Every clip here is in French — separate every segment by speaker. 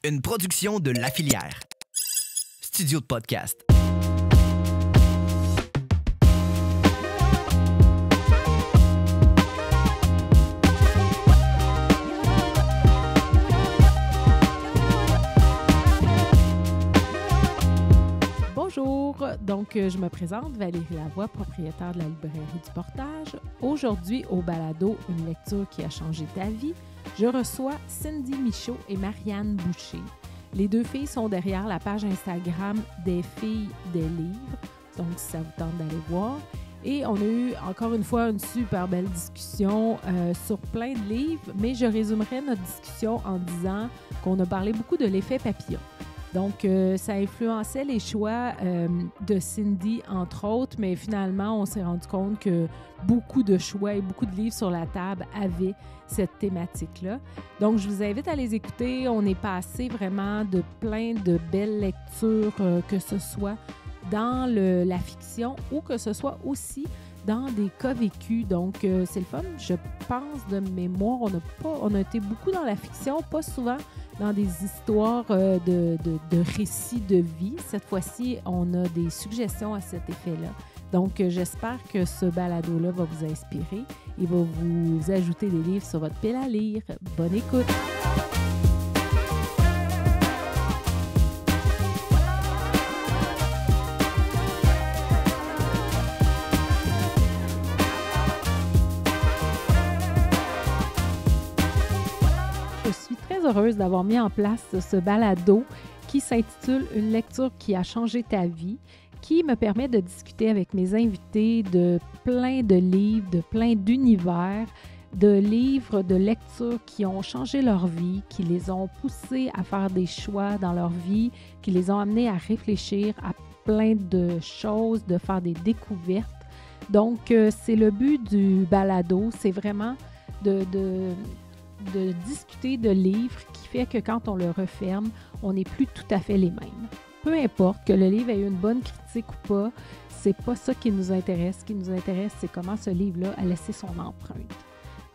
Speaker 1: Une production de La Filière. Studio de podcast.
Speaker 2: Bonjour, donc je me présente, Valérie Lavoie, propriétaire de la librairie du Portage. Aujourd'hui, au balado, une lecture qui a changé ta vie, je reçois Cindy Michaud et Marianne Boucher. Les deux filles sont derrière la page Instagram des filles des livres, donc si ça vous tente d'aller voir. Et on a eu encore une fois une super belle discussion sur plein de livres, mais je résumerai notre discussion en disant qu'on a parlé beaucoup de l'effet papillon. Donc, ça influençait les choix de Cindy, entre autres, mais finalement, on s'est rendu compte que beaucoup de choix et beaucoup de livres sur la table avaient cette thématique-là. Donc, je vous invite à les écouter. On est passé vraiment de plein de belles lectures, que ce soit dans la fiction ou que ce soit aussi dans des cas vécus. Donc, c'est le fun. Je pense de mémoire, on a été beaucoup dans la fiction, pas souvent dans des histoires de récits de vie. Cette fois-ci, on a des suggestions à cet effet-là. Donc, j'espère que ce balado-là va vous inspirer et va vous ajouter des livres sur votre pile à lire. Bonne écoute! Heureuse d'avoir mis en place ce balado qui s'intitule « Une lecture qui a changé ta vie », qui me permet de discuter avec mes invités de plein de livres, de plein d'univers, de livres, de lectures qui ont changé leur vie, qui les ont poussés à faire des choix dans leur vie, qui les ont amenés à réfléchir à plein de choses, de faire des découvertes. Donc, c'est le but du balado, c'est vraiment de discuter de livres qui fait que quand on le referme, on n'est plus tout à fait les mêmes. Peu importe que le livre ait eu une bonne critique ou pas, c'est pas ça qui nous intéresse. Ce qui nous intéresse, c'est comment ce livre-là a laissé son empreinte.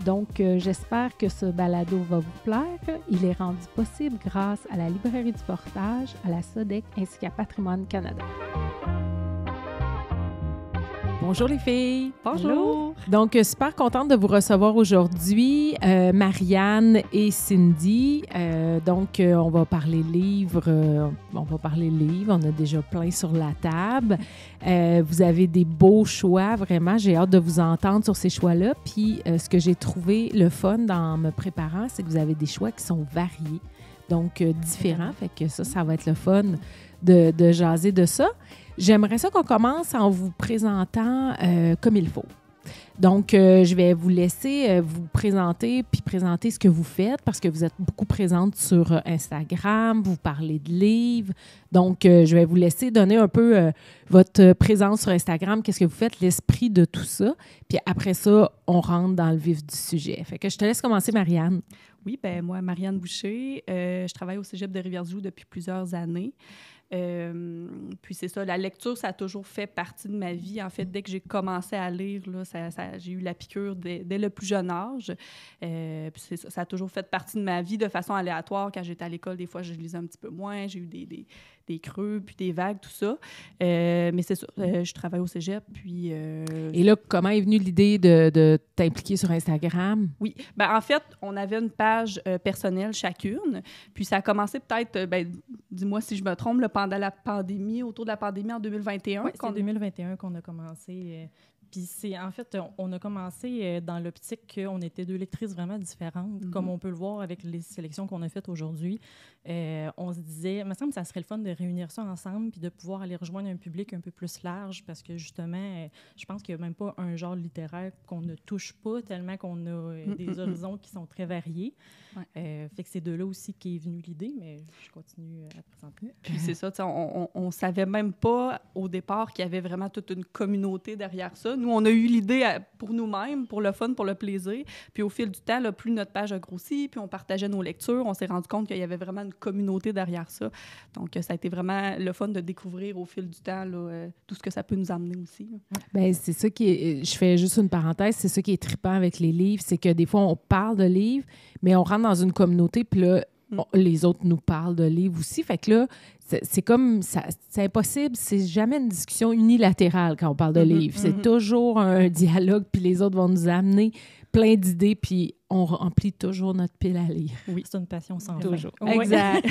Speaker 2: Donc, j'espère que ce balado va vous plaire. Il est rendu possible grâce à la Librairie du Portage, à la SODEC ainsi qu'à Patrimoine Canada. Bonjour les filles!
Speaker 3: Bonjour!
Speaker 2: Donc, super contente de vous recevoir aujourd'hui, Marianne et Cindy. On va parler livres. On a déjà plein sur la table. Vous avez des beaux choix, vraiment. J'ai hâte de vous entendre sur ces choix-là. Puis, ce que j'ai trouvé le fun dans me préparant, c'est que vous avez des choix qui sont variés, donc différents. Fait que ça va être le fun de jaser de ça. J'aimerais ça qu'on commence en vous présentant comme il faut. Donc, je vais vous laisser vous présenter puis présenter ce que vous faites parce que vous êtes beaucoup présente sur Instagram, vous parlez de livres. Donc, je vais vous laisser donner un peu votre présence sur Instagram, qu'est-ce que vous faites, l'esprit de tout ça. Puis après ça, on rentre dans le vif du sujet. Fait que je te laisse commencer, Marianne.
Speaker 3: Oui, bien moi, Marianne Boucher, je travaille au Cégep de Rivière-du-Loup depuis plusieurs années. Puis c'est ça, la lecture, ça a toujours fait partie de ma vie. En fait, dès que j'ai commencé à lire, là, j'ai eu la piqûre dès le plus jeune âge. Puis c'est ça a toujours fait partie de ma vie de façon aléatoire. Quand j'étais à l'école, des fois, je lisais un petit peu moins. J'ai eu des creux, puis des vagues, tout ça. Mais c'est ça, je travaille au cégep, puis...
Speaker 2: Et là, comment est venue l'idée de t'impliquer sur Instagram?
Speaker 3: Oui, bien en fait, on avait une page personnelle chacune, puis ça a commencé peut-être, dis-moi si je me trompe, pendant la pandémie, autour de la pandémie en 2021.
Speaker 4: Oui, c'est en 2021 qu'on a commencé... Puis en fait, on a commencé dans l'optique qu'on était deux lectrices vraiment différentes, comme on peut le voir avec les sélections qu'on a faites aujourd'hui. On se disait, il me semble que ça serait le fun de réunir ça ensemble puis de pouvoir aller rejoindre un public un peu plus large parce que justement, je pense qu'il n'y a même pas un genre littéraire qu'on ne touche pas tellement qu'on a des horizons qui sont très variés. Ouais. Fait que c'est de là aussi qu'est venue l'idée, mais je continue à présenter.
Speaker 3: Puis c'est ça, on ne savait même pas au départ qu'il y avait vraiment toute une communauté derrière ça. Nous, on a eu l'idée pour nous-mêmes, pour le fun, pour le plaisir. Puis au fil du temps, là, plus notre page a grossi, puis on partageait nos lectures, on s'est rendu compte qu'il y avait vraiment une communauté derrière ça. Donc, ça a été vraiment le fun de découvrir au fil du temps là, tout ce que ça peut nous amener aussi.
Speaker 2: Bien, c'est ça qui est... Je fais juste une parenthèse, c'est ça qui est trippant avec les livres, c'est que des fois, on parle de livres, mais on rentre dans une communauté, puis là, les autres nous parlent de livres aussi. Fait que là, c'est comme... c'est impossible. C'est jamais une discussion unilatérale quand on parle de livres. C'est toujours un dialogue, puis les autres vont nous amener plein d'idées, puis on remplit toujours notre pile à lire.
Speaker 4: Oui, c'est une passion sans fin.
Speaker 2: Toujours.
Speaker 4: Oui.
Speaker 2: Exact.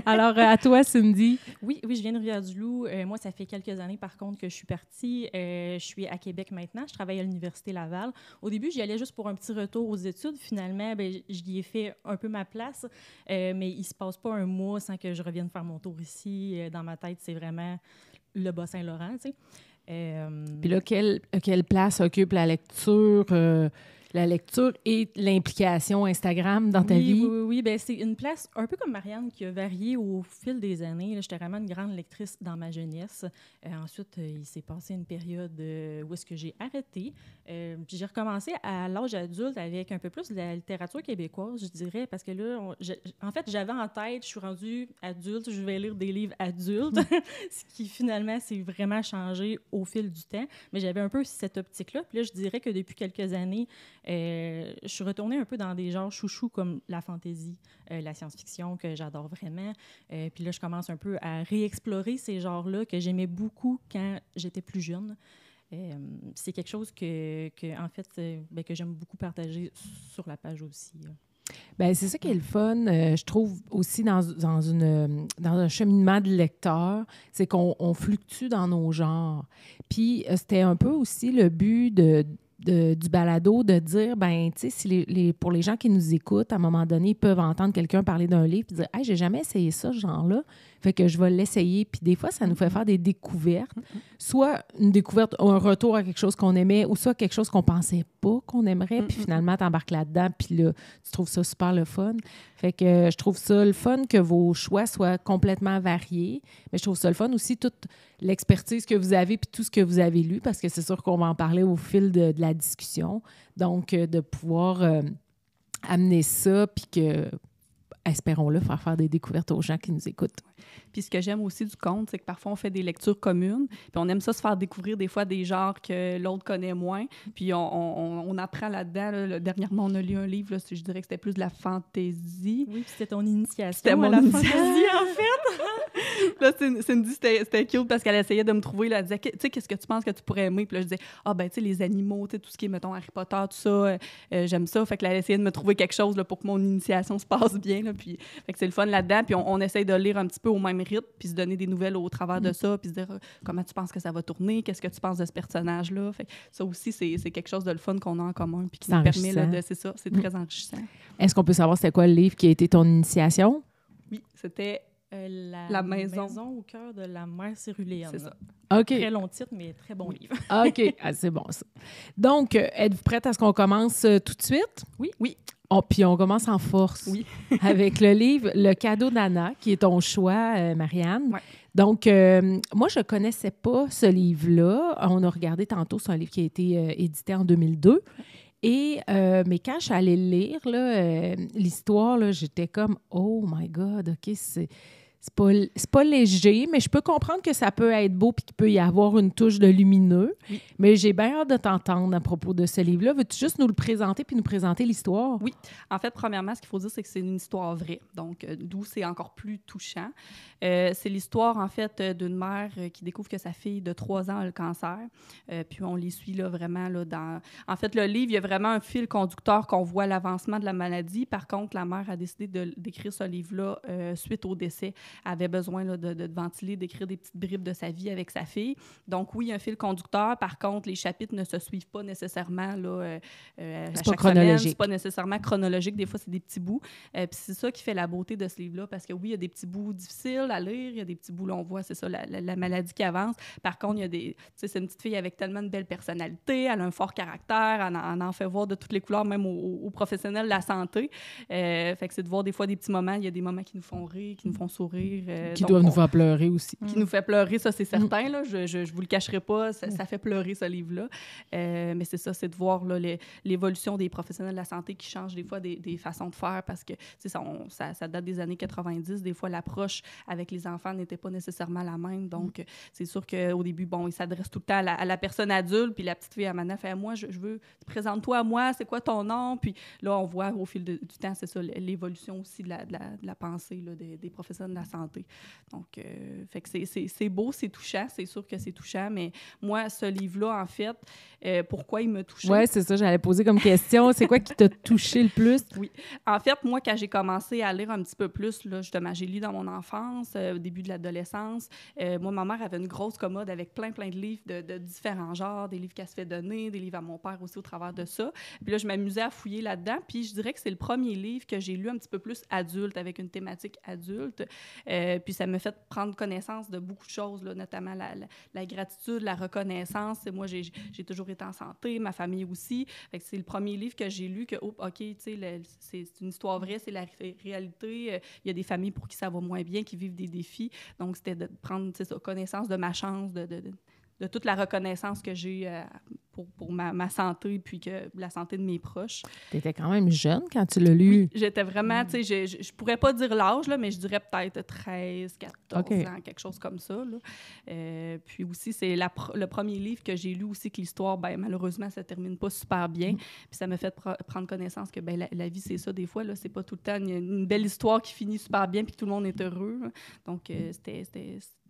Speaker 2: Alors, à toi, Cindy.
Speaker 4: Oui, je viens de Rivière-du-Loup. Moi, ça fait quelques années, par contre, que je suis partie. Je suis à Québec maintenant. Je travaille à l'Université Laval. Au début, j'y allais juste pour un petit retour aux études. Finalement, j'y ai fait un peu ma place. Mais il ne se passe pas un mois sans que je revienne faire mon tour ici. Dans ma tête, c'est vraiment le Bas-Saint-Laurent, tu sais.
Speaker 2: Puis là, quelle place occupe la lecture et l'implication Instagram dans ta vie?
Speaker 4: Oui. Ben, c'est une place un peu comme Marianne qui a varié au fil des années. J'étais vraiment une grande lectrice dans ma jeunesse. Ensuite, il s'est passé une période où est-ce que j'ai arrêté. Puis j'ai recommencé à l'âge adulte avec un peu plus de la littérature québécoise, je dirais, parce que là, en fait, j'avais en tête, je suis rendue adulte, je vais lire des livres adultes, ce qui finalement s'est vraiment changé au fil du temps. Mais j'avais un peu cette optique-là. Puis là, je dirais que depuis quelques années, je suis retournée un peu dans des genres chouchous comme la fantasy, la science-fiction, que j'adore vraiment. Puis là, je commence un peu à réexplorer ces genres-là que j'aimais beaucoup quand j'étais plus jeune. C'est quelque chose en fait, que j'aime beaucoup partager sur la page aussi.
Speaker 2: Bien, c'est ça qui est le fun, je trouve, aussi dans un cheminement de lecteur, c'est qu'on fluctue dans nos genres. Puis, c'était un peu aussi le but du balado de dire, ben tu sais, si pour les gens qui nous écoutent, à un moment donné, ils peuvent entendre quelqu'un parler d'un livre et dire « Hey, j'ai jamais essayé ça, ce genre-là. » Fait que je vais l'essayer. Puis des fois, ça nous fait faire des découvertes. Soit une découverte, un retour à quelque chose qu'on aimait, ou soit quelque chose qu'on pensait pas qu'on aimerait. Puis finalement, t'embarques là-dedans, puis là, tu trouves ça super le fun. Fait que je trouve ça le fun que vos choix soient complètement variés. Mais je trouve ça le fun aussi, toute l'expertise que vous avez puis tout ce que vous avez lu, parce que c'est sûr qu'on va en parler au fil de la discussion. Donc, de pouvoir amener ça, puis que, espérons-le, faire des découvertes aux gens qui nous écoutent.
Speaker 3: Puis ce que j'aime aussi du conte, c'est que parfois on fait des lectures communes, puis on aime ça se faire découvrir des fois des genres que l'autre connaît moins, puis on apprend là-dedans. Là, dernièrement, on a lu un livre, là, je dirais que c'était plus de la fantaisie.
Speaker 4: Oui, puis c'était ton initiation.
Speaker 3: C'était mon initiation,
Speaker 4: en fait.
Speaker 3: Là, Cindy, c'était cute parce qu'elle essayait de me trouver. Là, elle disait, tu sais, qu'est-ce que tu penses que tu pourrais aimer? Puis là, je disais, ben, tu sais, les animaux, tu sais, tout ce qui est, mettons, Harry Potter, tout ça, j'aime ça. Fait que là, elle essayait de me trouver quelque chose là, pour que mon initiation se passe bien. Là, puis, fait que c'est le fun là-dedans. Puis on essaye de lire un petit peu au même rythme, puis se donner des nouvelles au travers de ça, puis se dire comment tu penses que ça va tourner, qu'est-ce que tu penses de ce personnage-là. Fait que ça aussi, c'est quelque chose de le fun qu'on a en commun, puis qui nous permet, là, c'est ça, c'est très enrichissant.
Speaker 2: Est-ce qu'on peut savoir c'était quoi le livre qui a été ton initiation?
Speaker 3: Oui, c'était
Speaker 4: La maison au cœur de la mer céruléenne.
Speaker 3: C'est ça.
Speaker 2: OK.
Speaker 4: Très long titre, mais très bon livre.
Speaker 2: OK. C'est bon, ça. Donc, êtes-vous prête à ce qu'on commence tout de suite?
Speaker 3: Oui.
Speaker 2: Puis on commence en force.
Speaker 3: Oui.
Speaker 2: Avec le livre Le cadeau d'Anna, qui est ton choix, Marianne.
Speaker 3: Ouais.
Speaker 2: Donc, moi, je ne connaissais pas ce livre-là. On a regardé tantôt, c'est un livre qui a été édité en 2002. Mais quand je suis allée le lire, là, l'histoire, là, j'étais comme « Oh my God, OK, c'est pas léger, mais je peux comprendre que ça peut être beau puis qu'il peut y avoir une touche de lumineux. Oui. Mais j'ai bien hâte de t'entendre à propos de ce livre-là. Veux-tu juste nous le présenter puis nous présenter l'histoire?
Speaker 3: Oui. En fait, premièrement, ce qu'il faut dire, c'est que c'est une histoire vraie. Donc, d'où c'est encore plus touchant. C'est l'histoire, en fait, d'une mère qui découvre que sa fille de 3 ans a le cancer. Puis on les suit là, vraiment là, dans... En fait, le livre, il y a vraiment un fil conducteur qu'on voit l'avancement de la maladie. Par contre, la mère a décidé d'écrire ce livre-là suite au décès. Avait besoin là, de ventiler, d'écrire des petites bribes de sa vie avec sa fille. Donc, oui, il y a un fil conducteur. Par contre, les chapitres ne se suivent pas nécessairement là, à chaque semaine. C'est pas nécessairement chronologique. Des fois, c'est des petits bouts. Puis c'est ça qui fait la beauté de ce livre-là, parce que oui, il y a des petits bouts difficiles à lire. Il y a des petits bouts, là, on voit, c'est ça, la maladie qui avance. Par contre, il y a des... Tu sais, c'est une petite fille avec tellement de belle personnalité. Elle a un fort caractère. Elle en fait voir de toutes les couleurs, même aux professionnels de la santé. Fait que c'est de voir des fois des petits moments. Il y a des moments qui nous font rire, qui nous font sourire. rire.
Speaker 2: Qui
Speaker 3: Donc,
Speaker 2: doivent nous faire pleurer aussi.
Speaker 3: qui nous fait pleurer, ça, c'est certain. Là. Je vous le cacherai pas, ça fait pleurer, ce livre-là. Mais c'est ça, c'est de voir là, l'évolution des professionnels de la santé qui changent des fois des façons de faire parce que ça date des années 90. Des fois, l'approche avec les enfants n'était pas nécessairement la même. Donc, c'est sûr qu'au début, bon, ils s'adressent tout le temps à la personne adulte, puis la petite fille à Mana fait « Moi, je veux, présente-toi à moi, c'est quoi ton nom? » Puis là, on voit au fil du temps, c'est ça, l'évolution aussi de la pensée là, des professionnels de la santé. Donc, fait que c'est beau, c'est touchant, c'est sûr que c'est touchant, mais moi, ce livre-là, en fait, pourquoi il m'a touchée?
Speaker 2: Oui, c'est ça, j'allais poser comme question. C'est quoi qui t'a touché le plus?
Speaker 3: Oui. En fait, moi, quand j'ai commencé à lire un petit peu plus, là, justement, j'ai lu dans mon enfance, au début de l'adolescence. Moi, ma mère avait une grosse commode avec plein de livres de différents genres, des livres qu'elle se fait donner, des livres à mon père aussi au travers de ça. Puis là, je m'amusais à fouiller là-dedans, puis je dirais que c'est le premier livre que j'ai lu un petit peu plus adulte, avec une thématique adulte. Puis ça m'a fait prendre connaissance de beaucoup de choses, là, notamment la gratitude, la reconnaissance. Et moi, j'ai toujours été en santé, ma famille aussi. Fait que c'est le premier livre que j'ai lu que, OK, tu sais, c'est une histoire vraie, c'est la réalité. Il y a des familles pour qui ça va moins bien, qui vivent des défis. Donc, c'était de prendre connaissance de ma chance, de toute la reconnaissance que j'ai pour ma santé puis que la santé de mes proches.
Speaker 2: Tu étais quand même jeune quand tu l'as lu.
Speaker 3: Oui, j'étais vraiment, tu sais, je pourrais pas dire l'âge, là, mais je dirais peut-être 13, 14 ans, quelque chose comme ça. Là. Puis aussi, c'est le premier livre que j'ai lu aussi que l'histoire, ben, malheureusement, ça termine pas super bien. Puis ça m'a fait prendre connaissance que ben, la vie, c'est ça des fois. Là, c'est pas tout le temps une belle histoire qui finit super bien puis que tout le monde est heureux. Là. Donc,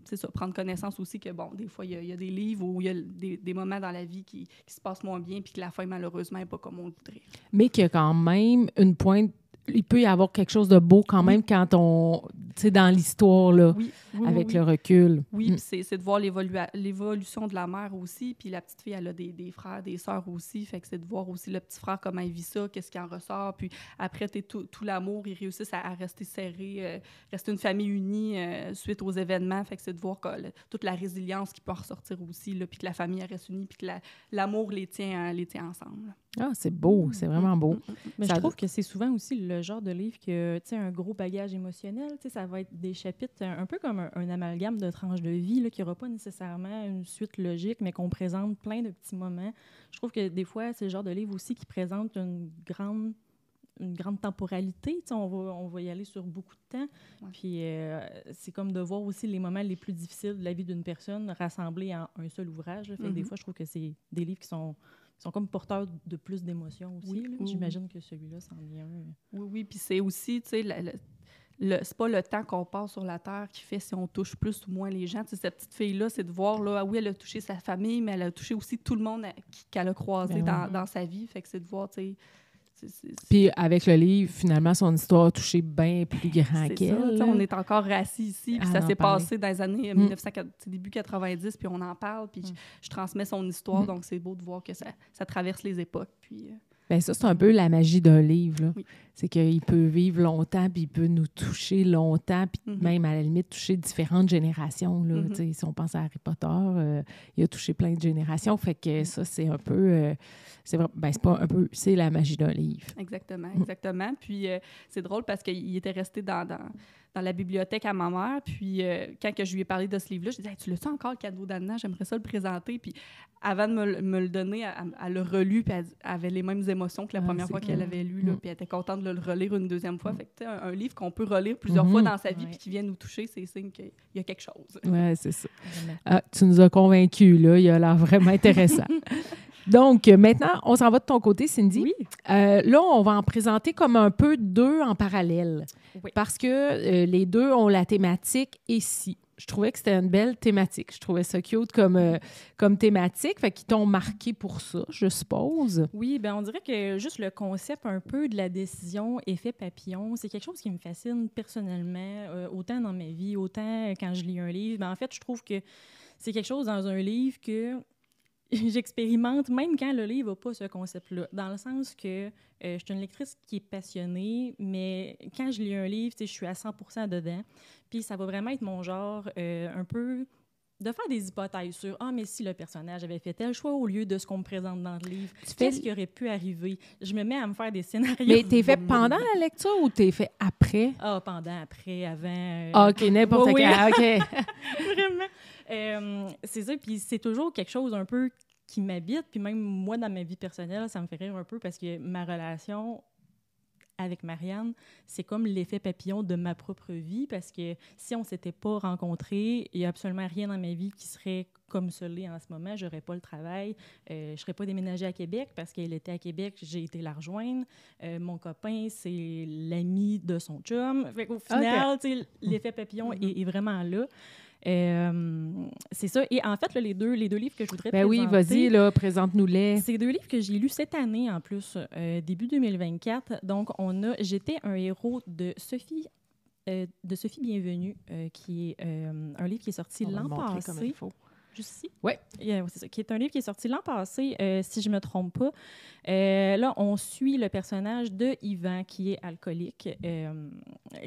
Speaker 3: c'est ça, prendre connaissance aussi que, bon, des fois, il y a des livres où il y a des moments dans la vie qui se passent moins bien puis que la fin, malheureusement, n'est pas comme on le voudrait.
Speaker 2: Mais qu'il y a quand même une pointe... Il peut y avoir quelque chose de beau quand même quand on... Tu sais, dans l'histoire, là, avec le recul.
Speaker 3: Oui, puis c'est de voir l'évolution de la mère aussi. Puis la petite fille, elle a des frères, des sœurs aussi. Fait que c'est de voir aussi le petit frère, comment il vit ça, qu'est-ce qui en ressort. Puis après, tout l'amour, ils réussissent à rester serrés, rester une famille unie suite aux événements. Fait que c'est de voir toute la résilience qui peut en ressortir aussi, là, puis que la famille reste unie, puis que l'amour les tient ensemble.
Speaker 2: Ah, c'est beau, c'est vraiment beau.
Speaker 4: Mais je trouve que c'est souvent aussi le genre de livre que, tu sais, un gros bagage émotionnel, tu sais, ça va être des chapitres un peu comme un amalgame de tranches de vie, là, qui n'aura pas nécessairement une suite logique, mais qu'on présente plein de petits moments. Je trouve que des fois, c'est le genre de livre aussi qui présente une grande temporalité. Tu sais, on va y aller sur beaucoup de temps. Ouais. Puis c'est comme de voir aussi les moments les plus difficiles de la vie d'une personne rassemblés en un seul ouvrage. Fait que des fois, je trouve que c'est des livres qui sont comme porteurs de plus d'émotions aussi. Oui, oui. J'imagine que celui-là, c'en est un.
Speaker 3: Oui, puis c'est aussi, tu sais, c'est pas le temps qu'on passe sur la Terre qui fait si on touche plus ou moins les gens. Tu sais, cette petite fille-là, c'est de voir, là, oui, elle a touché sa famille, mais elle a touché aussi tout le monde qu'elle a croisé dans sa vie. Fait que c'est de voir, tu sais...
Speaker 2: Puis avec le livre, finalement, son histoire a touché bien plus grand qu'elle.
Speaker 3: On est encore assis ici, puis ça s'est passé dans les années début 90, puis on en parle, puis je transmets son histoire, donc c'est beau de voir que ça traverse les époques. Puis,
Speaker 2: bien, ça, c'est un peu la magie d'un livre. Là. Oui. C'est qu'il peut vivre longtemps, puis il peut nous toucher longtemps, puis même, à la limite, toucher différentes générations. Là. Si on pense à Harry Potter, il a touché plein de générations. Fait que ça, c'est un peu... c'est pas un peu... C'est la magie d'un livre.
Speaker 3: Exactement, exactement. Puis c'est drôle parce qu'il était resté dans la bibliothèque à ma mère. Puis quand que je lui ai parlé de ce livre-là, je disais hey, « Tu l'as-tu encore, le cadeau d'Anna? J'aimerais ça le présenter. » Puis avant de me le donner, elle le relu, puis elle avait les mêmes émotions que la première fois qu'elle avait lu. Là, puis elle était contente de le relire une deuxième fois. Fait que un livre qu'on peut relire plusieurs fois dans sa vie puis qui vient nous toucher, c'est signe qu'il y a quelque chose.
Speaker 2: Oui, c'est ça. Tu nous as convaincus, là. Il a l'air vraiment intéressant. Donc, maintenant, on s'en va de ton côté, Cindy.
Speaker 3: Oui.
Speaker 2: Là, on va en présenter comme un peu deux en parallèle. Oui. Parce que les deux ont la thématique « Et si ». Je trouvais que c'était une belle thématique. Je trouvais ça cute comme thématique. Fait qu'ils t'ont marqué pour ça, je suppose.
Speaker 4: Oui, bien, on dirait que juste le concept un peu de la décision effet papillon, c'est quelque chose qui me fascine personnellement, autant dans ma vie, autant quand je lis un livre. Ben, en fait, je trouve que c'est quelque chose dans un livre que j'expérimente, même quand le livre n'a pas ce concept-là, dans le sens que je suis une lectrice qui est passionnée, mais quand je lis un livre, je suis à 100% dedans, puis ça va vraiment être mon genre un peu de faire des hypothèses sur « Ah, mais si le personnage avait fait tel choix au lieu de ce qu'on me présente dans le livre, qu'est-ce qui aurait pu arriver? » Je me mets à me faire des scénarios.
Speaker 2: Mais t'es fait pendant la lecture ou t'es fait après?
Speaker 4: Ah, pendant, après, avant.
Speaker 2: OK, n'importe
Speaker 4: oui,
Speaker 2: quand. OK.
Speaker 4: Vraiment. C'est ça, puis c'est toujours quelque chose un peu qui m'habite, puis même moi, dans ma vie personnelle, ça me fait rire un peu parce que ma relation avec Marianne, c'est comme l'effet papillon de ma propre vie, parce que si on ne s'était pas rencontrés, il n'y a absolument rien dans ma vie qui serait comme ça l'est en ce moment. Je n'aurais pas le travail, je ne serais pas déménagée à Québec parce qu'elle était à Québec, j'ai été la rejoindre. Mon copain, c'est l'ami de son chum. Fait qu'au final, l'effet papillon est vraiment là. C'est ça. Et en fait, là, les deux livres que je voudrais présenter...
Speaker 2: oui, vas-y, là, présente-nous-les.
Speaker 4: C'est 2 livres que j'ai lus cette année, en plus, début 2024. Donc, J'étais un héros de Sophie Bienvenue, qui est un livre qui est sorti l'an passé.
Speaker 2: Comme il faut.
Speaker 4: Juste ici?
Speaker 2: Oui.
Speaker 4: C'est ça. Qui est un livre qui est sorti l'an passé, si je ne me trompe pas. Là, on suit le personnage de Yvan, qui est alcoolique,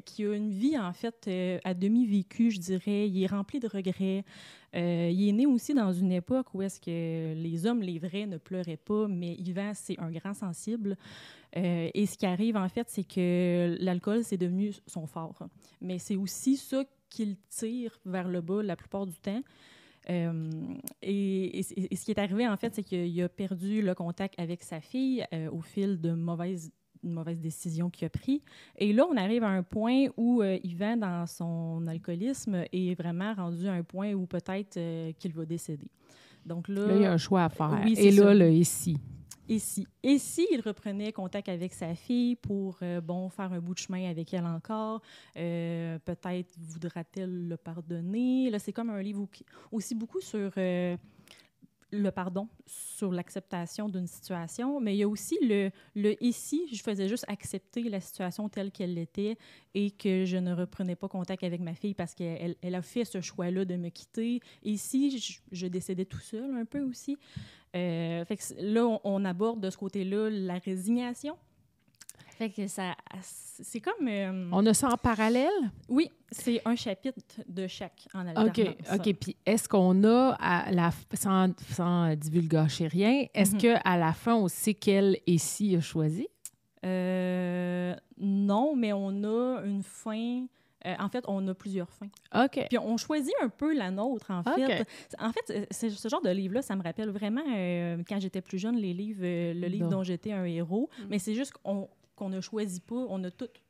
Speaker 4: qui a une vie, en fait, à demi vécue, je dirais. Il est rempli de regrets. Il est né aussi dans une époque où est-ce que les hommes, les vrais, ne pleuraient pas, mais Yvan, c'est un grand sensible. Et ce qui arrive, en fait, c'est que l'alcool, c'est devenu son fort. Mais c'est aussi ça qui le tire vers le bas la plupart du temps. Et ce qui est arrivé, en fait, c'est qu'il a perdu le contact avec sa fille au fil de mauvaise décision qu'il a prise. Et là, on arrive à un point où Yvan, dans son alcoolisme, est vraiment rendu à un point où peut-être qu'il va décéder. Donc là,
Speaker 2: il y a un choix à faire.
Speaker 4: Oui,
Speaker 2: et là,
Speaker 4: ça.
Speaker 2: le ici.
Speaker 4: Et si il reprenait contact avec sa fille pour, faire un bout de chemin avec elle encore, peut-être voudra-t-elle le pardonner. Là, c'est comme un livre aussi beaucoup sur le pardon, sur l'acceptation d'une situation, mais il y a aussi le ici, je faisais juste accepter la situation telle qu'elle était et que je ne reprenais pas contact avec ma fille parce qu'elle a fait ce choix-là de me quitter. Et ici, je décédais tout seul un peu aussi. Fait que là, on aborde de ce côté-là la résignation. Fait que c'est comme...
Speaker 2: On a ça en parallèle?
Speaker 4: Oui, c'est un chapitre de chaque en alternance.
Speaker 2: OK. Puis est-ce qu'on a, sans divulgacher rien, est-ce qu'à la fin, on sait quel ici a choisi?
Speaker 4: Non, mais on a une fin... en fait, on a plusieurs fins.
Speaker 2: OK.
Speaker 4: Puis on choisit un peu la nôtre, en fait. En fait, ce genre de livre-là, ça me rappelle vraiment, quand j'étais plus jeune, le livre dont j'étais un héros. Mais c'est juste qu'on ne choisit pas, on a toutes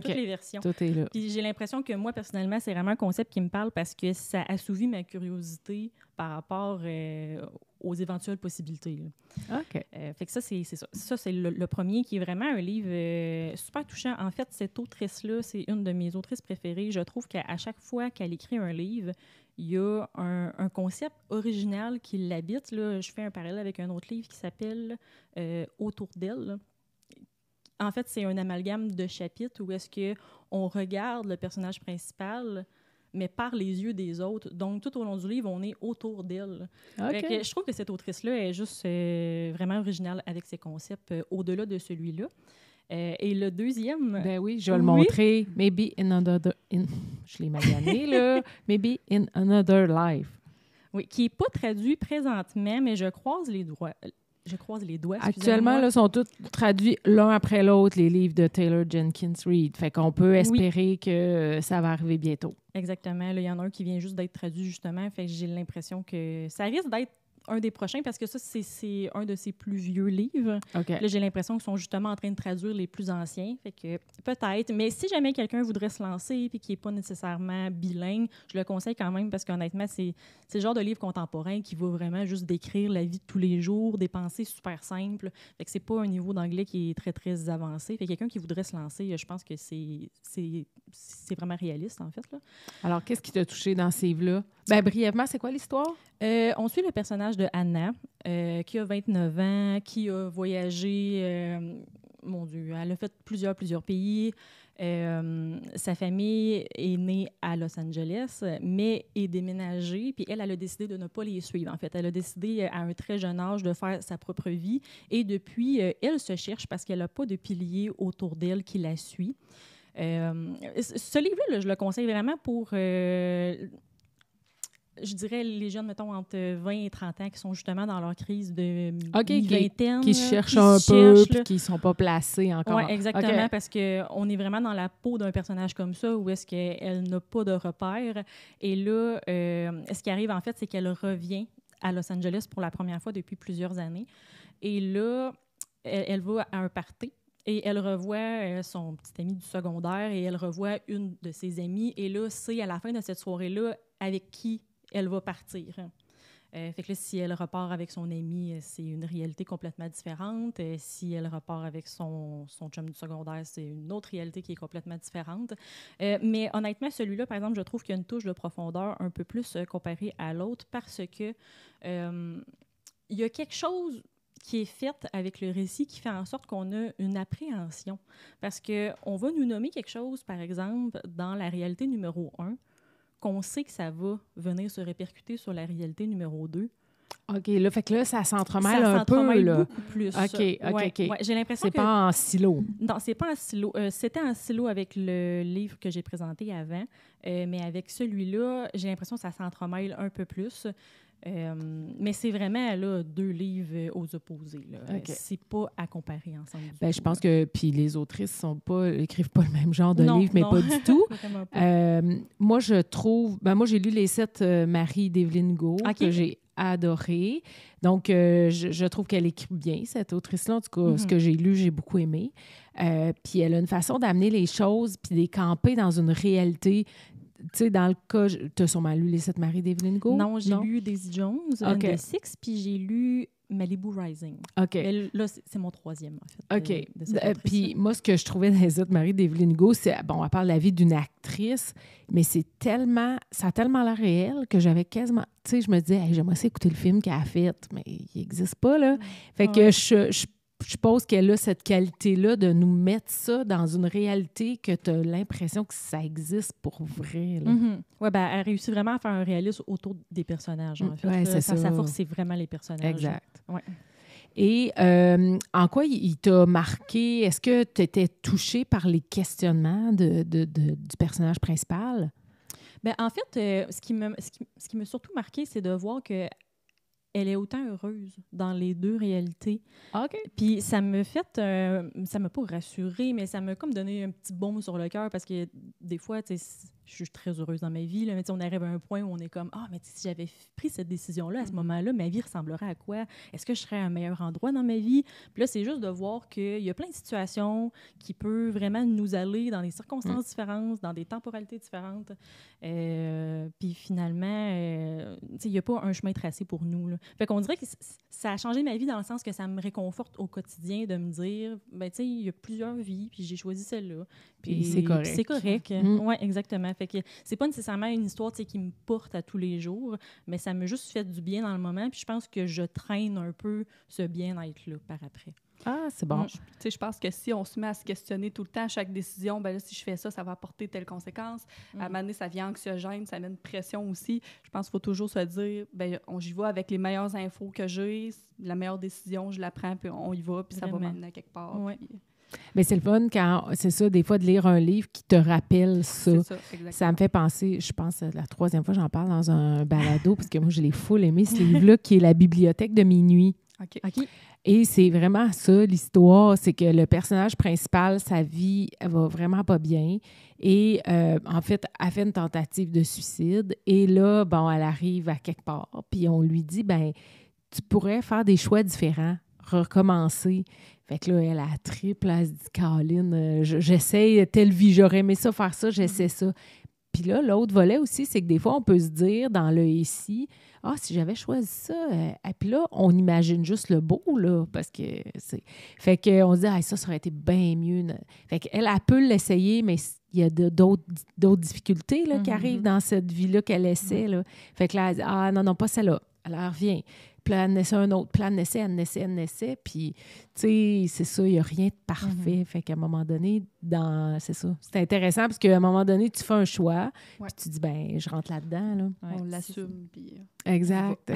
Speaker 4: les versions.
Speaker 2: Tout est là.
Speaker 4: Puis j'ai l'impression que moi, personnellement, c'est vraiment un concept qui me parle parce que ça assouvit ma curiosité par rapport aux éventuelles possibilités. Là.
Speaker 2: OK.
Speaker 4: Fait que ça, c'est ça. Ça, c'est le premier qui est vraiment un livre super touchant. En fait, cette autrice-là, c'est une de mes autrices préférées. Je trouve qu'à chaque fois qu'elle écrit un livre, il y a un concept original qui l'habite. Là. Je fais un parallèle avec un autre livre qui s'appelle « Autour d'elle ». En fait, c'est un amalgame de chapitres où est-ce qu'on regarde le personnage principal, mais par les yeux des autres. Donc, tout au long du livre, on est autour d'elle. Okay. Je trouve que cette autrice-là est juste vraiment originale avec ses concepts au-delà de celui-là. Et le deuxième...
Speaker 2: Ben oui, je vais le montrer. Maybe in another... Je l'ai magané, là. Maybe in another life.
Speaker 4: Oui, qui n'est pas traduit présentement, mais je croise les doigts.
Speaker 2: Actuellement, là, sont tous traduits l'un après l'autre, les livres de Taylor Jenkins Reid. Fait qu'on peut espérer que ça va arriver bientôt.
Speaker 4: Exactement. Là, il y en a un qui vient juste d'être traduit, justement. Fait que j'ai l'impression que ça risque d'être un des prochains parce que ça, c'est un de ses plus vieux livres.
Speaker 2: Okay.
Speaker 4: Là, j'ai l'impression qu'ils sont justement en train de traduire les plus anciens. Fait que peut-être. Mais si jamais quelqu'un voudrait se lancer et qui n'est pas nécessairement bilingue, je le conseille quand même parce qu'honnêtement, c'est le genre de livre contemporain qui va vraiment juste décrire la vie de tous les jours, des pensées super simples. Fait que c'est pas un niveau d'anglais qui est très, très avancé. Fait que quelqu'un qui voudrait se lancer, je pense que c'est vraiment réaliste, en fait. Là.
Speaker 2: Alors, qu'est-ce qui t'a touché dans ces livres-là? Ben, brièvement, c'est quoi l'histoire?
Speaker 4: On suit le personnage de Anna, qui a 29 ans, qui a voyagé, mon Dieu, elle a fait plusieurs pays. Sa famille est née à Los Angeles, mais est déménagée, puis elle a décidé de ne pas les suivre. En fait, elle a décidé à un très jeune âge de faire sa propre vie, et depuis, elle se cherche parce qu'elle n'a pas de pilier autour d'elle qui la suit. Ce livre-là, je le conseille vraiment pour... je dirais les jeunes, mettons, entre 20 et 30 ans qui sont justement dans leur crise de
Speaker 2: vingtaine. Qui se cherchent puis qui ne sont pas placés encore.
Speaker 4: Oui, exactement, parce qu'on est vraiment dans la peau d'un personnage comme ça où est-ce qu'elle n'a pas de repères. Et là, ce qui arrive, en fait, c'est qu'elle revient à Los Angeles pour la première fois depuis plusieurs années. Et là, elle va à un party. Et elle revoit son petit ami du secondaire et elle revoit une de ses amies. Et là, c'est à la fin de cette soirée-là avec qui elle va partir. Fait que là, si elle repart avec son ami, c'est une réalité complètement différente. Si elle repart avec son chum du secondaire, c'est une autre réalité qui est complètement différente. Mais honnêtement, celui-là, par exemple, je trouve qu'il y a une touche de profondeur un peu plus comparée à l'autre parce que il y a quelque chose qui est faite avec le récit qui fait en sorte qu'on a une appréhension. Parce qu'on va nous nommer quelque chose, par exemple, dans la réalité numéro 1, qu'on sait que ça va venir se répercuter sur la réalité numéro 2.
Speaker 2: OK, là, fait que là, ça s'entremêle un peu, là.
Speaker 4: Beaucoup plus.
Speaker 2: OK.
Speaker 4: Ouais, j'ai l'impression
Speaker 2: c'est pas en silo.
Speaker 4: Non, c'est pas en silo. C'était en silo avec le livre que j'ai présenté avant, mais avec celui-là, j'ai l'impression que ça s'entremêle un peu plus. Mais c'est vraiment là, 2 livres aux opposés. Là.
Speaker 2: Okay.
Speaker 4: C'est pas à comparer ensemble.
Speaker 2: Je pense que puis les autrices écrivent pas le même genre de livre, mais pas du tout. Pas. Moi, je trouve... moi, j'ai lu les 7 Marie d'Evelyn Go, que j'ai adoré. Donc, je trouve qu'elle écrit bien, cette autrice-là. En tout cas, ce que j'ai lu, j'ai beaucoup aimé. Puis elle a une façon d'amener les choses puis de les camper dans une réalité. Tu sais, dans le cas, tu as sûrement lu Les 7 Marie d'Evelyn Go?
Speaker 4: Non, j'ai lu Daisy Jones, and the Six, puis j'ai lu Malibu Rising.
Speaker 2: OK.
Speaker 4: Là, c'est mon 3e, en fait.
Speaker 2: OK. Puis moi, ce que je trouvais dans Les 7 Marie d'Evelyn Go, c'est, bon, elle parle de la vie d'une actrice, mais ça a tellement l'air réel que j'avais quasiment, tu sais, je me disais, hey, j'aimerais ça écouter le film qu'elle a fait, mais il n'existe pas, là. Fait que je suppose qu'elle a cette qualité-là de nous mettre ça dans une réalité que tu as l'impression que ça existe pour vrai.
Speaker 4: Oui, elle réussit vraiment à faire un réalisme autour des personnages. En fait.
Speaker 2: C'est ça.
Speaker 4: Sa force, c'est vraiment les personnages.
Speaker 2: Exact.
Speaker 4: Ouais.
Speaker 2: Et en quoi il t'a marqué? Est-ce que tu étais touchée par les questionnements du personnage principal?
Speaker 4: Bien, en fait, ce qui m'a surtout marqué, c'est de voir que elle est autant heureuse dans les 2 réalités.
Speaker 2: OK.
Speaker 4: Puis ça m'a pas rassurée, mais ça m'a comme donné un petit baume sur le cœur parce que des fois, tu sais, je suis très heureuse dans ma vie, là, mais on arrive à un point où on est comme « Ah, mais si j'avais pris cette décision-là, à ce moment-là, ma vie ressemblerait à quoi? Est-ce que je serais à un meilleur endroit dans ma vie? » Puis là, c'est juste de voir qu'il y a plein de situations qui peuvent vraiment nous aller dans des circonstances différentes, dans des temporalités différentes. Puis finalement, il n'y a pas un chemin tracé pour nous. Là. Fait qu'on dirait que ça a changé ma vie dans le sens que ça me réconforte au quotidien de me dire, ben tu sais, il y a plusieurs vies, puis j'ai choisi celle-là.
Speaker 2: Puis c'est correct.
Speaker 4: C'est correct. Oui, exactement. Fait que c'est pas nécessairement une histoire qui me porte à tous les jours, mais ça m'a juste fait du bien dans le moment, puis je pense que je traîne un peu ce bien-être-là par après.
Speaker 2: Ah, c'est bon.
Speaker 3: Je pense que si on se met à se questionner tout le temps, chaque décision, ben là, si je fais ça, ça va apporter telle conséquence. À un moment donné, ça vient anxiogène, ça met une pression aussi. Je pense qu'il faut toujours se dire, ben j'y vais avec les meilleures infos que j'ai, la meilleure décision, je la prends, puis on y va, puis ça va m'amener à quelque part.
Speaker 4: Ouais.
Speaker 3: Puis...
Speaker 2: Mais c'est le fun quand, c'est ça, des fois, de lire un livre qui te rappelle ça.
Speaker 3: C'est ça, exactement.
Speaker 2: Ça me fait penser, je pense, la 3e fois, j'en parle dans un balado, parce que moi, je l'ai full aimé, ce livre-là, qui est La bibliothèque de minuit.
Speaker 3: OK.
Speaker 2: Et c'est vraiment ça, l'histoire, c'est que le personnage principal, sa vie, elle va vraiment pas bien. Et en fait, elle fait une tentative de suicide. Et là, bon, elle arrive à quelque part. Puis on lui dit, ben tu pourrais faire des choix différents, recommencer. Fait que là, elle a triple, elle se dit, Caroline, j'essaie telle vie, j'aurais aimé ça, faire ça, j'essaie ça. Puis là, l'autre volet aussi, c'est que des fois, on peut se dire dans le ici, ah, si j'avais choisi ça, et puis là, on imagine juste le beau, là, parce que c'est... Fait qu'on se dit, ah, ça aurait été bien mieux. Fait qu'elle, elle peut l'essayer, mais il y a d'autres difficultés là, qui arrivent dans cette vie-là qu'elle essaie. Là. Fait que là, elle dit, ah, non, pas celle-là. Elle revient. puis là, elle en essaie un autre, puis là, elle en essaie, puis, tu sais, c'est ça, il n'y a rien de parfait. Fait qu'à un moment donné, c'est ça. C'est intéressant parce qu'à un moment donné, tu fais un choix, puis tu dis, ben je rentre là-dedans, là.
Speaker 3: On l'assume, puis...
Speaker 2: Exact.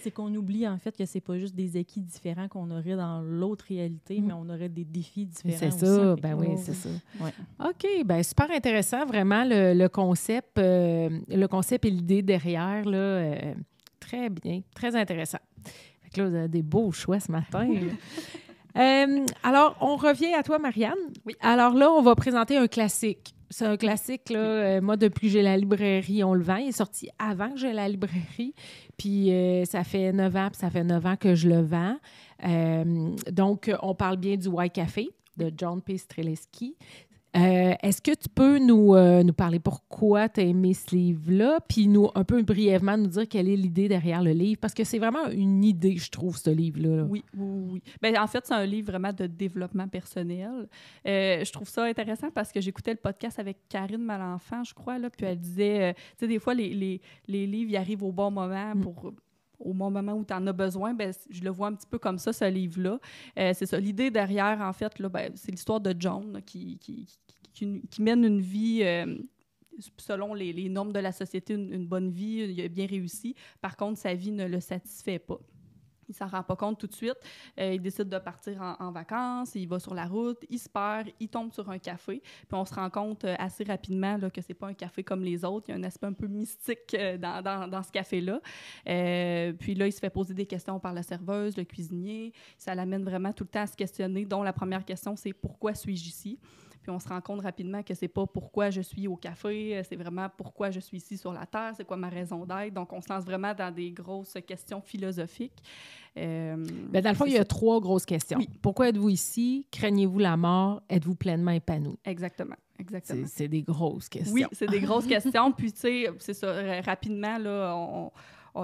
Speaker 4: C'est qu'on oublie, en fait, que c'est pas juste des acquis différents qu'on aurait dans l'autre réalité, mais on aurait des défis différents
Speaker 2: c'est
Speaker 4: aussi.
Speaker 2: ça, ben oui, c'est ça.
Speaker 4: Ouais.
Speaker 2: OK, ben super intéressant, vraiment, le concept et l'idée derrière, là, très bien, très intéressant. Fait que là, vous avez des beaux choix ce matin. Alors, on revient à toi, Marianne.
Speaker 3: Oui.
Speaker 2: Alors là, on va présenter un classique. C'est un classique, là. Moi, depuis que j'ai la librairie, on le vend. Il est sorti avant que j'ai la librairie. Puis ça fait 9 ans, puis ça fait 9 ans que je le vends. Donc, on parle bien du White Café de John P. Streleski. Est-ce que tu peux nous parler pourquoi tu as aimé ce livre-là, puis un peu brièvement nous dire quelle est l'idée derrière le livre? Parce que c'est vraiment une idée, je trouve, ce livre-là.
Speaker 3: Oui. Bien, en fait, c'est un livre vraiment de développement personnel. Je trouve ça intéressant parce que j'écoutais le podcast avec Karine Malenfant, je crois, là, puis elle disait, tu sais, des fois, les livres, ils arrivent au bon moment au bon moment où tu en as besoin, ben, je le vois un petit peu comme ça, ce livre-là. C'est ça. L'idée derrière, en fait, là, ben, c'est l'histoire de John là, qui mène une vie, selon les normes de la société, une bonne vie, il a bien réussi. Par contre, sa vie ne le satisfait pas. Il s'en rend pas compte tout de suite. Il décide de partir en vacances, il va sur la route, il se perd, il tombe sur un café. Puis on se rend compte assez rapidement là, que c'est pas un café comme les autres. Il y a un aspect un peu mystique dans ce café-là. Puis là, il se fait poser des questions par la serveuse, le cuisinier. Ça l'amène vraiment tout le temps à se questionner, dont la première question, c'est « Pourquoi suis-je ici? » Puis on se rend compte rapidement que c'est pas pourquoi je suis au café, c'est vraiment pourquoi je suis ici sur la Terre, c'est quoi ma raison d'être. Donc, on se lance vraiment dans des grosses questions philosophiques.
Speaker 2: Bien, dans le fond, il y a 3 grosses questions. Oui. Pourquoi êtes-vous ici? Craignez-vous la mort? Êtes-vous pleinement épanoui?
Speaker 3: Exactement.
Speaker 2: C'est des grosses questions.
Speaker 3: Oui, c'est des grosses questions. Puis, tu sais, c'est ça, rapidement, là,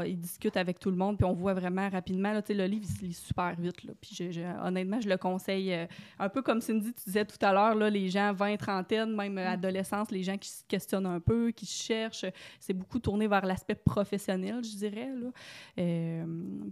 Speaker 3: il discute avec tout le monde, puis on voit vraiment rapidement, là, le livre, il se lit super vite. Là, puis honnêtement, je le conseille un peu comme Cindy, tu disais tout à l'heure, là, les gens 20, trentaine, même adolescence, les gens qui se questionnent un peu, qui se cherchent, c'est beaucoup tourné vers l'aspect professionnel, je dirais. Là.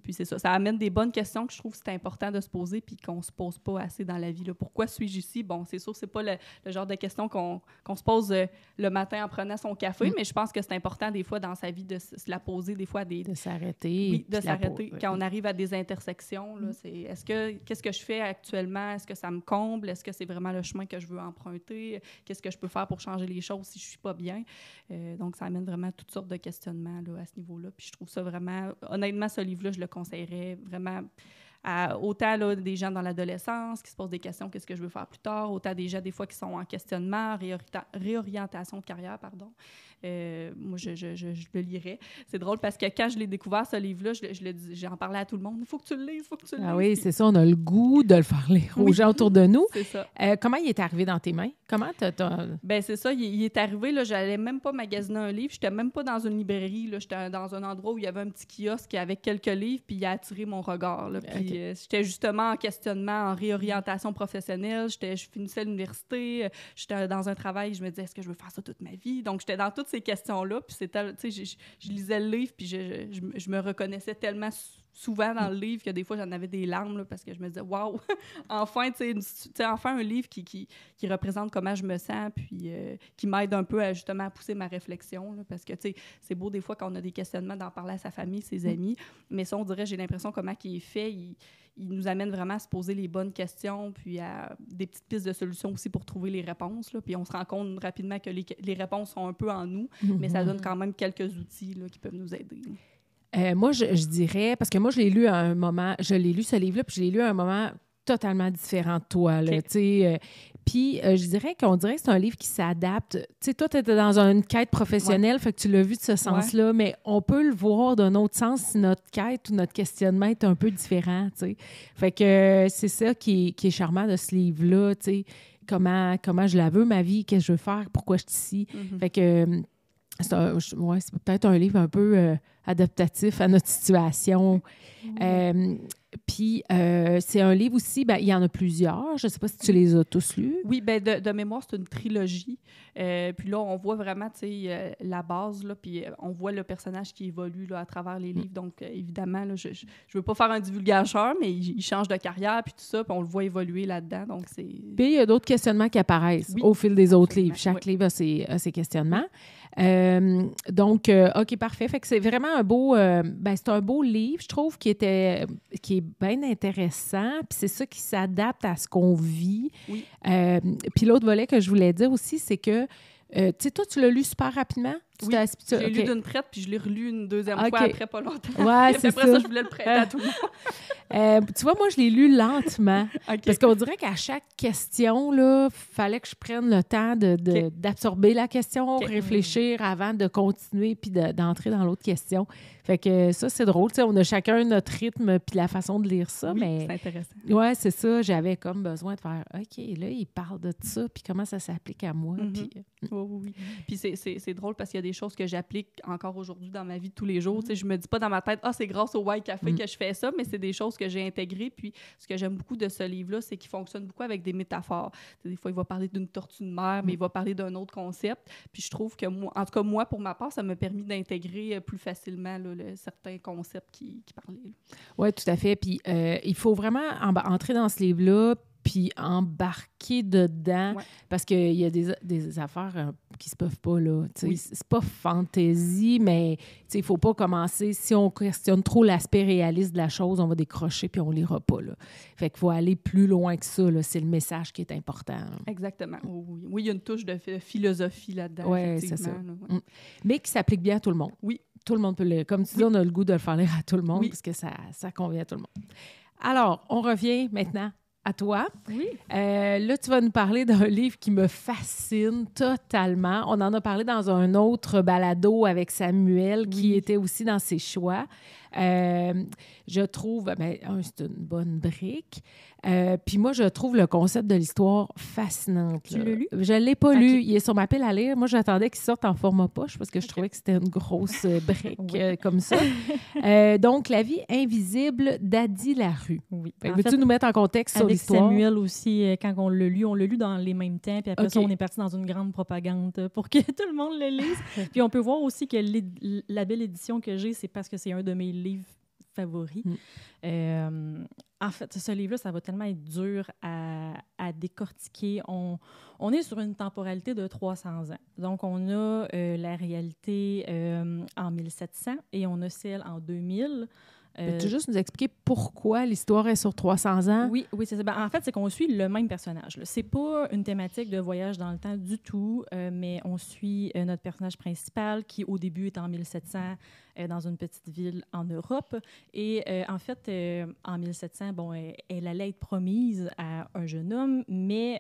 Speaker 3: Puis c'est ça, ça amène des bonnes questions que je trouve que c'est important de se poser puis qu'on se pose pas assez dans la vie. Là. Pourquoi suis-je ici? Bon, c'est sûr que c'est pas le genre de questions qu'on se pose le matin en prenant son café, mais je pense que c'est important des fois dans sa vie de se la poser des fois
Speaker 2: de s'arrêter.
Speaker 3: Oui, de s'arrêter. Quand on arrive à des intersections, là, qu'est-ce que je fais actuellement? Est-ce que ça me comble? Est-ce que c'est vraiment le chemin que je veux emprunter? Qu'est-ce que je peux faire pour changer les choses si je suis pas bien? Donc, ça amène vraiment toutes sortes de questionnements là, à ce niveau-là. Puis je trouve ça vraiment... Honnêtement, ce livre-là, je le conseillerais vraiment autant là, des gens dans l'adolescence qui se posent des questions, qu'est-ce que je veux faire plus tard, autant des gens, des fois, qui sont en questionnement, réorientation de carrière, pardon. Moi, je le lirais. C'est drôle parce que quand je l'ai découvert, ce livre-là, j'en parlais à tout le monde. Il faut que tu le lises, il faut que tu le lises.
Speaker 2: Ah oui, c'est ça, on a le goût de le faire lire aux gens autour de nous.
Speaker 3: C'est ça.
Speaker 2: Comment il est arrivé dans tes mains? Comment
Speaker 3: Ben c'est ça, il est arrivé, là, j'allais même pas magasiner un livre, j'étais même pas dans une librairie, là, j'étais dans un endroit où il y avait un petit kiosque avec quelques livres, puis il a attiré mon regard. Là, puis j'étais justement en questionnement, en réorientation professionnelle, je finissais l'université, j'étais dans un travail, je me disais, est-ce que je veux faire ça toute ma vie? Donc, j'étais dans toutes ces questions-là, puis c'était, tu sais, je lisais le livre, puis je me reconnaissais tellement souvent dans le livre que des fois, j'en avais des larmes, là, parce que je me disais, waouh, enfin, tu sais, enfin un livre qui représente comment je me sens, puis qui m'aide un peu justement à pousser ma réflexion, là, parce que, tu sais, c'est beau des fois quand on a des questionnements d'en parler à sa famille, ses amis, mais ça, on dirait, j'ai l'impression comment il est fait, il nous amène vraiment à se poser les bonnes questions, puis à des petites pistes de solutions aussi pour trouver les réponses, là, puis on se rend compte rapidement que les réponses sont un peu en nous, mais ça donne quand même quelques outils là, qui peuvent nous aider.
Speaker 2: Moi, je dirais, parce que moi, je l'ai lu à un moment, ce livre-là, puis je l'ai lu à un moment totalement différent de toi, là, tu sais. Puis, je dirais que c'est un livre qui s'adapte. Tu sais, toi, tu étais dans une quête professionnelle, fait que tu l'as vu de ce sens-là, mais on peut le voir d'un autre sens si notre quête ou notre questionnement est un peu différent, tu sais. Fait que c'est ça qui est charmant de ce livre-là, tu sais. Comment je la veux, ma vie, qu'est-ce que je veux faire, pourquoi je suis ici. Fait que c'est peut-être un livre un peu adaptatif à notre situation. Puis, c'est un livre aussi, il y en a plusieurs. Je ne sais pas si tu les as tous lus.
Speaker 3: Oui, de mémoire, c'est une trilogie. Puis là, on voit vraiment, la base, là, puis on voit le personnage qui évolue là, à travers les livres. Donc, évidemment, là, je ne veux pas faire un divulgateur, mais il change de carrière, puis tout ça, puis on le voit évoluer là-dedans. Donc, c'est...
Speaker 2: Puis, il y a d'autres questionnements qui apparaissent au fil des autres livres. Chaque livre a ses questionnements. Donc, OK, parfait. Fait que c'est vraiment un beau... c'est un beau livre, je trouve, qui est bien intéressant. Puis c'est ça qui s'adapte à ce qu'on vit.
Speaker 3: Oui.
Speaker 2: Puis l'autre volet que je voulais dire aussi, c'est que, tu sais, toi, tu l'as lu super rapidement?
Speaker 3: Oui, je l'ai lu d'une traite, puis je l'ai relu une deuxième fois après pas longtemps.
Speaker 2: Ouais, c'est
Speaker 3: après ça, je voulais le prêter à tout le monde.
Speaker 2: Tu vois, moi, je l'ai lu lentement.
Speaker 3: Okay.
Speaker 2: Parce qu'on dirait qu'à chaque question, il fallait que je prenne le temps d'absorber la question, réfléchir avant de continuer puis d'entrer dans l'autre question. Fait que ça, c'est drôle. Tu sais, on a chacun notre rythme puis la façon de lire ça.
Speaker 3: Oui,
Speaker 2: mais
Speaker 3: c'est intéressant.
Speaker 2: Ouais, c'est ça. J'avais comme besoin de faire OK, là, il parle de ça, puis comment ça s'applique à moi. Puis,
Speaker 3: oui. Puis c'est drôle parce qu'il y a des choses que j'applique encore aujourd'hui dans ma vie de tous les jours. Tu sais, je me dis pas dans ma tête, c'est grâce au White Café que je fais ça, mais c'est des choses que j'ai intégrées. Puis ce que j'aime beaucoup de ce livre-là, c'est qu'il fonctionne beaucoup avec des métaphores. Tu sais, des fois, il va parler d'une tortue de mer, mais il va parler d'un autre concept. Puis je trouve que moi, en tout cas, moi, pour ma part, ça m'a permis d'intégrer plus facilement là, certains concepts qui parlaient.
Speaker 2: Oui, tout à fait. Puis il faut vraiment entrer dans ce livre-là puis embarquer dedans, parce qu'il y a des affaires qui se peuvent pas, là. C'est pas fantaisie, mais il faut pas commencer. Si on questionne trop l'aspect réaliste de la chose, on va décrocher puis on lira pas, là. Fait qu'il faut aller plus loin que ça, là. C'est le message qui est important. Là.
Speaker 3: Exactement. Oui, il y a une touche de philosophie là-dedans.
Speaker 2: Oui, c'est ça.
Speaker 3: Là,
Speaker 2: Mais qui s'applique bien à tout le monde.
Speaker 3: Oui.
Speaker 2: Tout le monde peut le... Comme tu dis, on a le goût de le faire lire à tout le monde parce que ça convient à tout le monde. Alors, on revient maintenant à toi.
Speaker 3: Oui.
Speaker 2: Là, tu vas nous parler d'un livre qui me fascine totalement. On en a parlé dans un autre balado avec Samuel qui était aussi dans ses choix. Je trouve, c'est une bonne brique. Puis moi, je trouve le concept de l'histoire fascinant.
Speaker 3: Tu l'as lu?
Speaker 2: Je ne l'ai pas lu. Il est sur ma pile à lire. Moi, j'attendais qu'il sorte en format poche parce que je trouvais que c'était une grosse brique comme ça. Donc, La vie invisible d'Adi Larue.
Speaker 4: Oui.
Speaker 2: Veux-tu nous mettre en contexte sur l'histoire?
Speaker 4: Avec Samuel aussi, quand on l'a lu dans les mêmes temps. Puis après ça, on est parti dans une grande propagande pour que tout le monde le lise. Puis on peut voir aussi que la belle édition que j'ai, c'est parce que c'est un de mes livres favoris. En fait, ce livre-là, ça va tellement être dur à décortiquer. On est sur une temporalité de 300 ans. Donc, on a la réalité en 1700 et on a celle en 2000.
Speaker 2: Peux-tu juste nous expliquer pourquoi l'histoire est sur 300 ans?
Speaker 4: Oui, c'est ça. En fait, c'est qu'on suit le même personnage. C'est pas une thématique de voyage dans le temps du tout, mais on suit notre personnage principal qui, au début, est en 1700 dans une petite ville en Europe. Et en fait, en 1700, elle allait être promise à un jeune homme, mais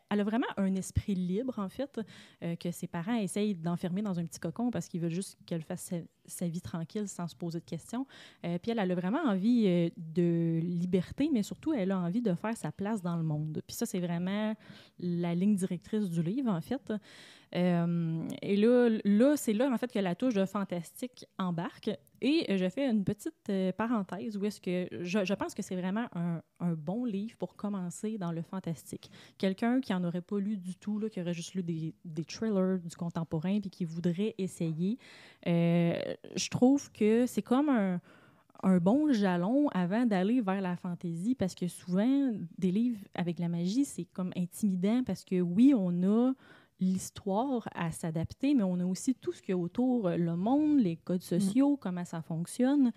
Speaker 4: elle a vraiment un esprit libre, en fait, que ses parents essayent d'enfermer dans un petit cocon parce qu'ils veulent juste qu'elle fasse sa vie tranquille sans se poser de questions. Puis elle a vraiment envie de liberté, mais surtout, elle a envie de faire sa place dans le monde. Puis ça, c'est vraiment la ligne directrice du livre, en fait. Et là, c'est là, en fait, que la touche de fantastique embarque. Et je fais une petite parenthèse où est-ce que je pense que c'est vraiment un bon livre pour commencer dans le fantastique. Quelqu'un qui n'en aurait pas lu du tout, là, qui aurait juste lu des thrillers du contemporain puis qui voudrait essayer, je trouve que c'est comme un bon jalon avant d'aller vers la fantaisie, parce que souvent, des livres avec la magie, c'est comme intimidant parce que oui, on a l'histoire à s'adapter, mais on a aussi tout ce qu'il y a autour, le monde, les codes sociaux, comment ça fonctionne.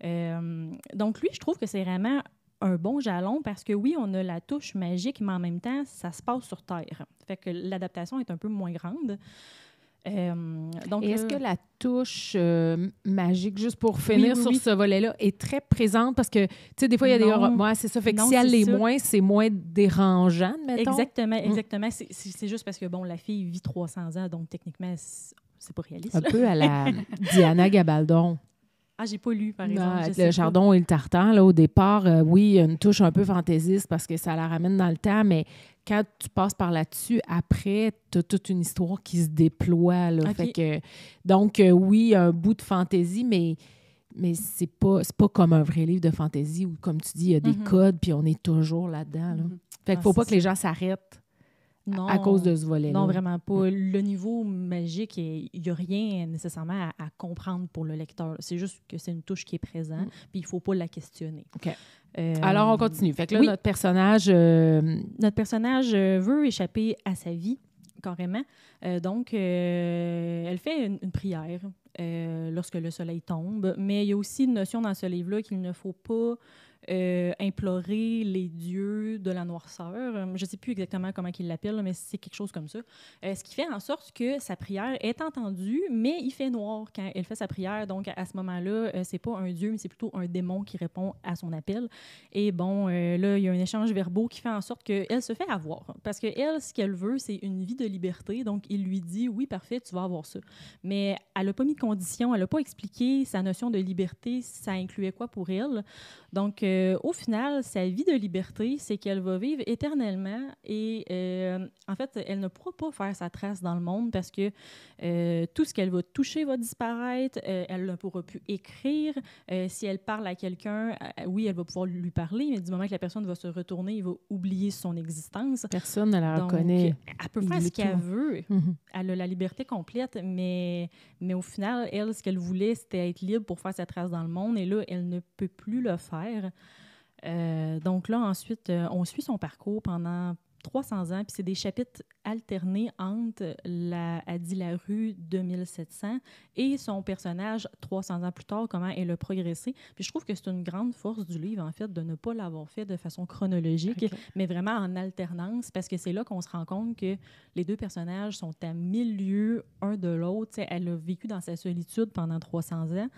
Speaker 4: Donc lui, je trouve que c'est vraiment un bon jalon parce que oui, on a la touche magique, mais en même temps, ça se passe sur Terre. Fait que l'adaptation est un peu moins grande. Donc,
Speaker 2: est-ce que la touche magique, juste pour finir sur ce volet-là, est très présente? Parce que, tu sais, des fois, il y a des... Ouais, c'est ça. Fait que si elle l'est moins, c'est moins dérangeant, mettons.
Speaker 4: Exactement. C'est juste parce que, la fille vit 300 ans, donc techniquement, c'est pas réaliste.
Speaker 2: Un peu à la Diana Gabaldon.
Speaker 4: Ah, j'ai pas lu, par exemple.
Speaker 2: Non, avec le Chardon et le Tartare, là, au départ, oui, il y a une touche un peu fantaisiste parce que ça la ramène dans le temps, mais quand tu passes par là-dessus, après, tu as toute une histoire qui se déploie. Là,
Speaker 4: OK.
Speaker 2: fait que, donc, oui, il y a un bout de fantaisie, mais c'est pas comme un vrai livre de fantaisie où, comme tu dis, il y a des codes, puis on est toujours là-dedans. Là. Fait qu'il faut pas que les gens s'arrêtent à cause de ce volet-là.
Speaker 4: Non, vraiment pas. Le niveau magique, il n'y a rien nécessairement à comprendre pour le lecteur. C'est juste que c'est une touche qui est présente, puis il ne faut pas la questionner.
Speaker 2: OK. Alors, on continue. Fait que là,
Speaker 4: oui.
Speaker 2: notre personnage...
Speaker 4: Notre personnage veut échapper à sa vie, carrément. Donc, elle fait une prière lorsque le soleil tombe, mais il y a aussi une notion dans ce livre-là qu'il ne faut pas implorer les dieux de la noirceur. Je ne sais plus exactement comment il l'appelle, mais c'est quelque chose comme ça. Ce qui fait en sorte que sa prière est entendue, mais il fait noir quand elle fait sa prière. Donc, à ce moment-là, c'est pas un dieu, mais c'est plutôt un démon qui répond à son appel. Et bon, là, il y a un échange verbaux qui fait en sorte qu'elle se fait avoir. Parce qu'elle, ce qu'elle veut, c'est une vie de liberté. Donc, il lui dit, oui, parfait, tu vas avoir ça. Mais elle n'a pas mis de condition, elle n'a pas expliqué sa notion de liberté, ça incluait quoi pour elle. Donc, au final, sa vie de liberté, c'est qu'elle va vivre éternellement et en fait, elle ne pourra pas faire sa trace dans le monde parce que tout ce qu'elle va toucher va disparaître, elle ne pourra plus écrire. Si elle parle à quelqu'un, oui, elle va pouvoir lui parler, mais du moment que la personne va se retourner, il va oublier son existence.
Speaker 2: Personne ne la
Speaker 4: Donc,
Speaker 2: reconnaît.
Speaker 4: Elle peut faire ce qu'elle veut. Elle a la liberté complète, mais au final, elle, ce qu'elle voulait, c'était être libre pour faire sa trace dans le monde et là, elle ne peut plus le faire. Donc là, ensuite, on suit son parcours pendant 300 ans, puis c'est des chapitres alternés entre la rue 2700 et son personnage 300 ans plus tard, comment elle a progressé. Puis je trouve que c'est une grande force du livre, en fait, de ne pas l'avoir fait de façon chronologique, mais vraiment en alternance, parce que c'est là qu'on se rend compte que les deux personnages sont à 1000 lieues un de l'autre. T'sais, elle a vécu dans sa solitude pendant 300 ans.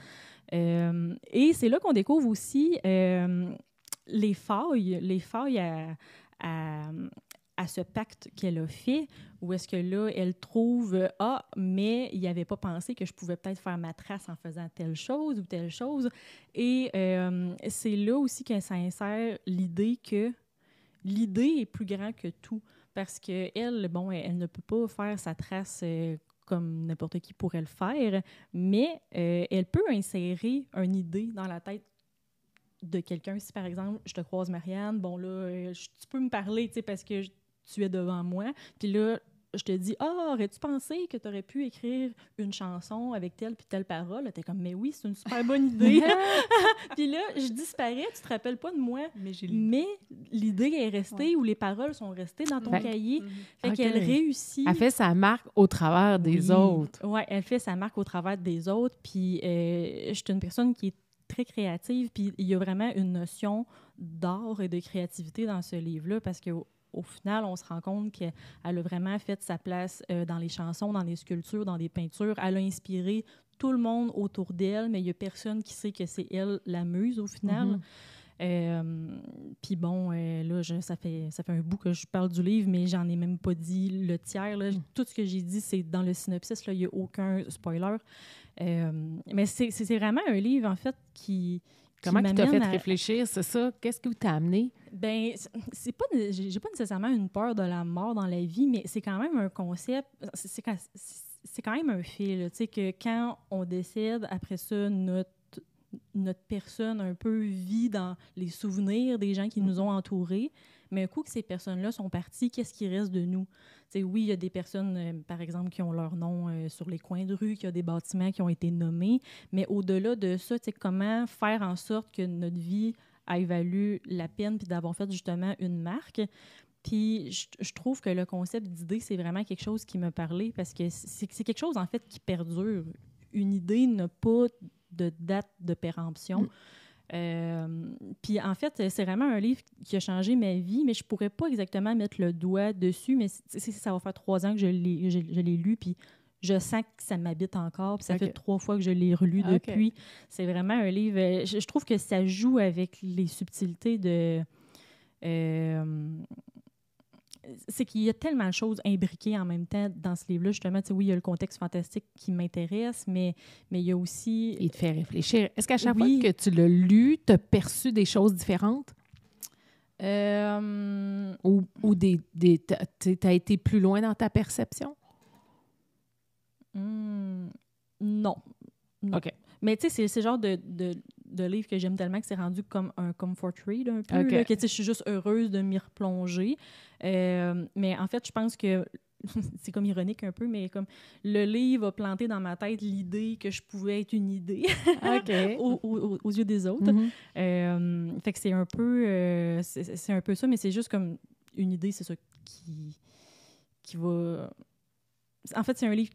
Speaker 4: Et c'est là qu'on découvre aussi les failles à ce pacte qu'elle a fait, où est-ce que là, elle trouve « Ah, mais il n'avait pas pensé que je pouvais peut-être faire ma trace en faisant telle chose ou telle chose. » Et c'est là aussi qu'elle s'insère l'idée que l'idée est plus grande que tout. Parce qu'elle, bon, elle ne peut pas faire sa trace comme n'importe qui pourrait le faire, mais elle peut insérer une idée dans la tête de quelqu'un. Si, par exemple, je te croise, Marianne, bon, là, tu peux me parler, tu sais, parce que tu es devant moi, puis là, je te dis, aurais-tu pensé que tu aurais pu écrire une chanson avec telle puis telle parole? T'es comme, mais oui, c'est une super bonne idée. Puis là, je disparais, tu te rappelles pas de moi, mais l'idée est restée ou les paroles sont restées dans ton cahier. Fait qu'elle réussit.
Speaker 2: Elle fait sa marque au travers des autres.
Speaker 4: Oui, elle fait sa marque au travers des autres. Puis je suis une personne qui est très créative, puis il y a vraiment une notion d'art et de créativité dans ce livre-là, parce qu'au final, on se rend compte qu'elle a vraiment fait sa place dans les chansons, dans les sculptures, dans des peintures. Elle a inspiré tout le monde autour d'elle, mais il n'y a personne qui sait que c'est elle la muse au final. Puis bon, là, ça fait un bout que je parle du livre, mais j'en ai même pas dit le tiers. Là. Tout ce que j'ai dit, c'est dans le synopsis. Il n'y a aucun spoiler. Mais c'est vraiment un livre, en fait, qui
Speaker 2: Comment tu t'as fait réfléchir, c'est ça? Qu'est-ce qui t'a amené?
Speaker 4: Bien, j'ai pas nécessairement une peur de la mort dans la vie, mais c'est quand même un concept, c'est quand même un fait, tu sais, que quand on décède, après ça, notre personne un peu vit dans les souvenirs des gens qui nous ont entourés, mais un coup que ces personnes-là sont parties, qu'est-ce qui reste de nous? T'sais, oui, il y a des personnes, par exemple, qui ont leur nom sur les coins de rue, qu'il y a des bâtiments qui ont été nommés, mais au-delà de ça, comment faire en sorte que notre vie ait valu la peine puis d'avoir fait justement une marque? Puis je trouve que le concept d'idée, c'est vraiment quelque chose qui me parlait parce que c'est quelque chose, en fait, qui perdure. Une idée n'a pas de date de péremption. Puis en fait, c'est vraiment un livre qui a changé ma vie, mais je pourrais pas exactement mettre le doigt dessus, mais ça va faire 3 ans que je l'ai lu, puis je sens que ça m'habite encore, puis ça fait 3 fois que je l'ai relu depuis. C'est vraiment un livre... Je trouve que ça joue avec les subtilités de c'est qu'il y a tellement de choses imbriquées en même temps dans ce livre-là. Justement, oui, il y a le contexte fantastique qui m'intéresse, mais il y a aussi...
Speaker 2: Il te fait réfléchir. Est-ce qu'à chaque
Speaker 4: Oui.
Speaker 2: fois que tu l'as lu, tu as perçu des choses différentes? Ou t'as été plus loin dans ta perception?
Speaker 4: Non.
Speaker 2: OK.
Speaker 4: Mais tu sais, c'est le genre de livre que j'aime tellement que c'est rendu comme un comfort read un peu.
Speaker 2: OK.
Speaker 4: Là, que je suis juste heureuse de m'y replonger. Mais en fait, je pense que c'est comme ironique un peu, mais comme le livre a planté dans ma tête l'idée que je pouvais être une idée
Speaker 2: OK.
Speaker 4: aux yeux des autres.
Speaker 2: Mm-hmm.
Speaker 4: Fait que c'est un peu c'est un peu ça, mais c'est juste comme une idée, c'est ça qui va... En fait, c'est un livre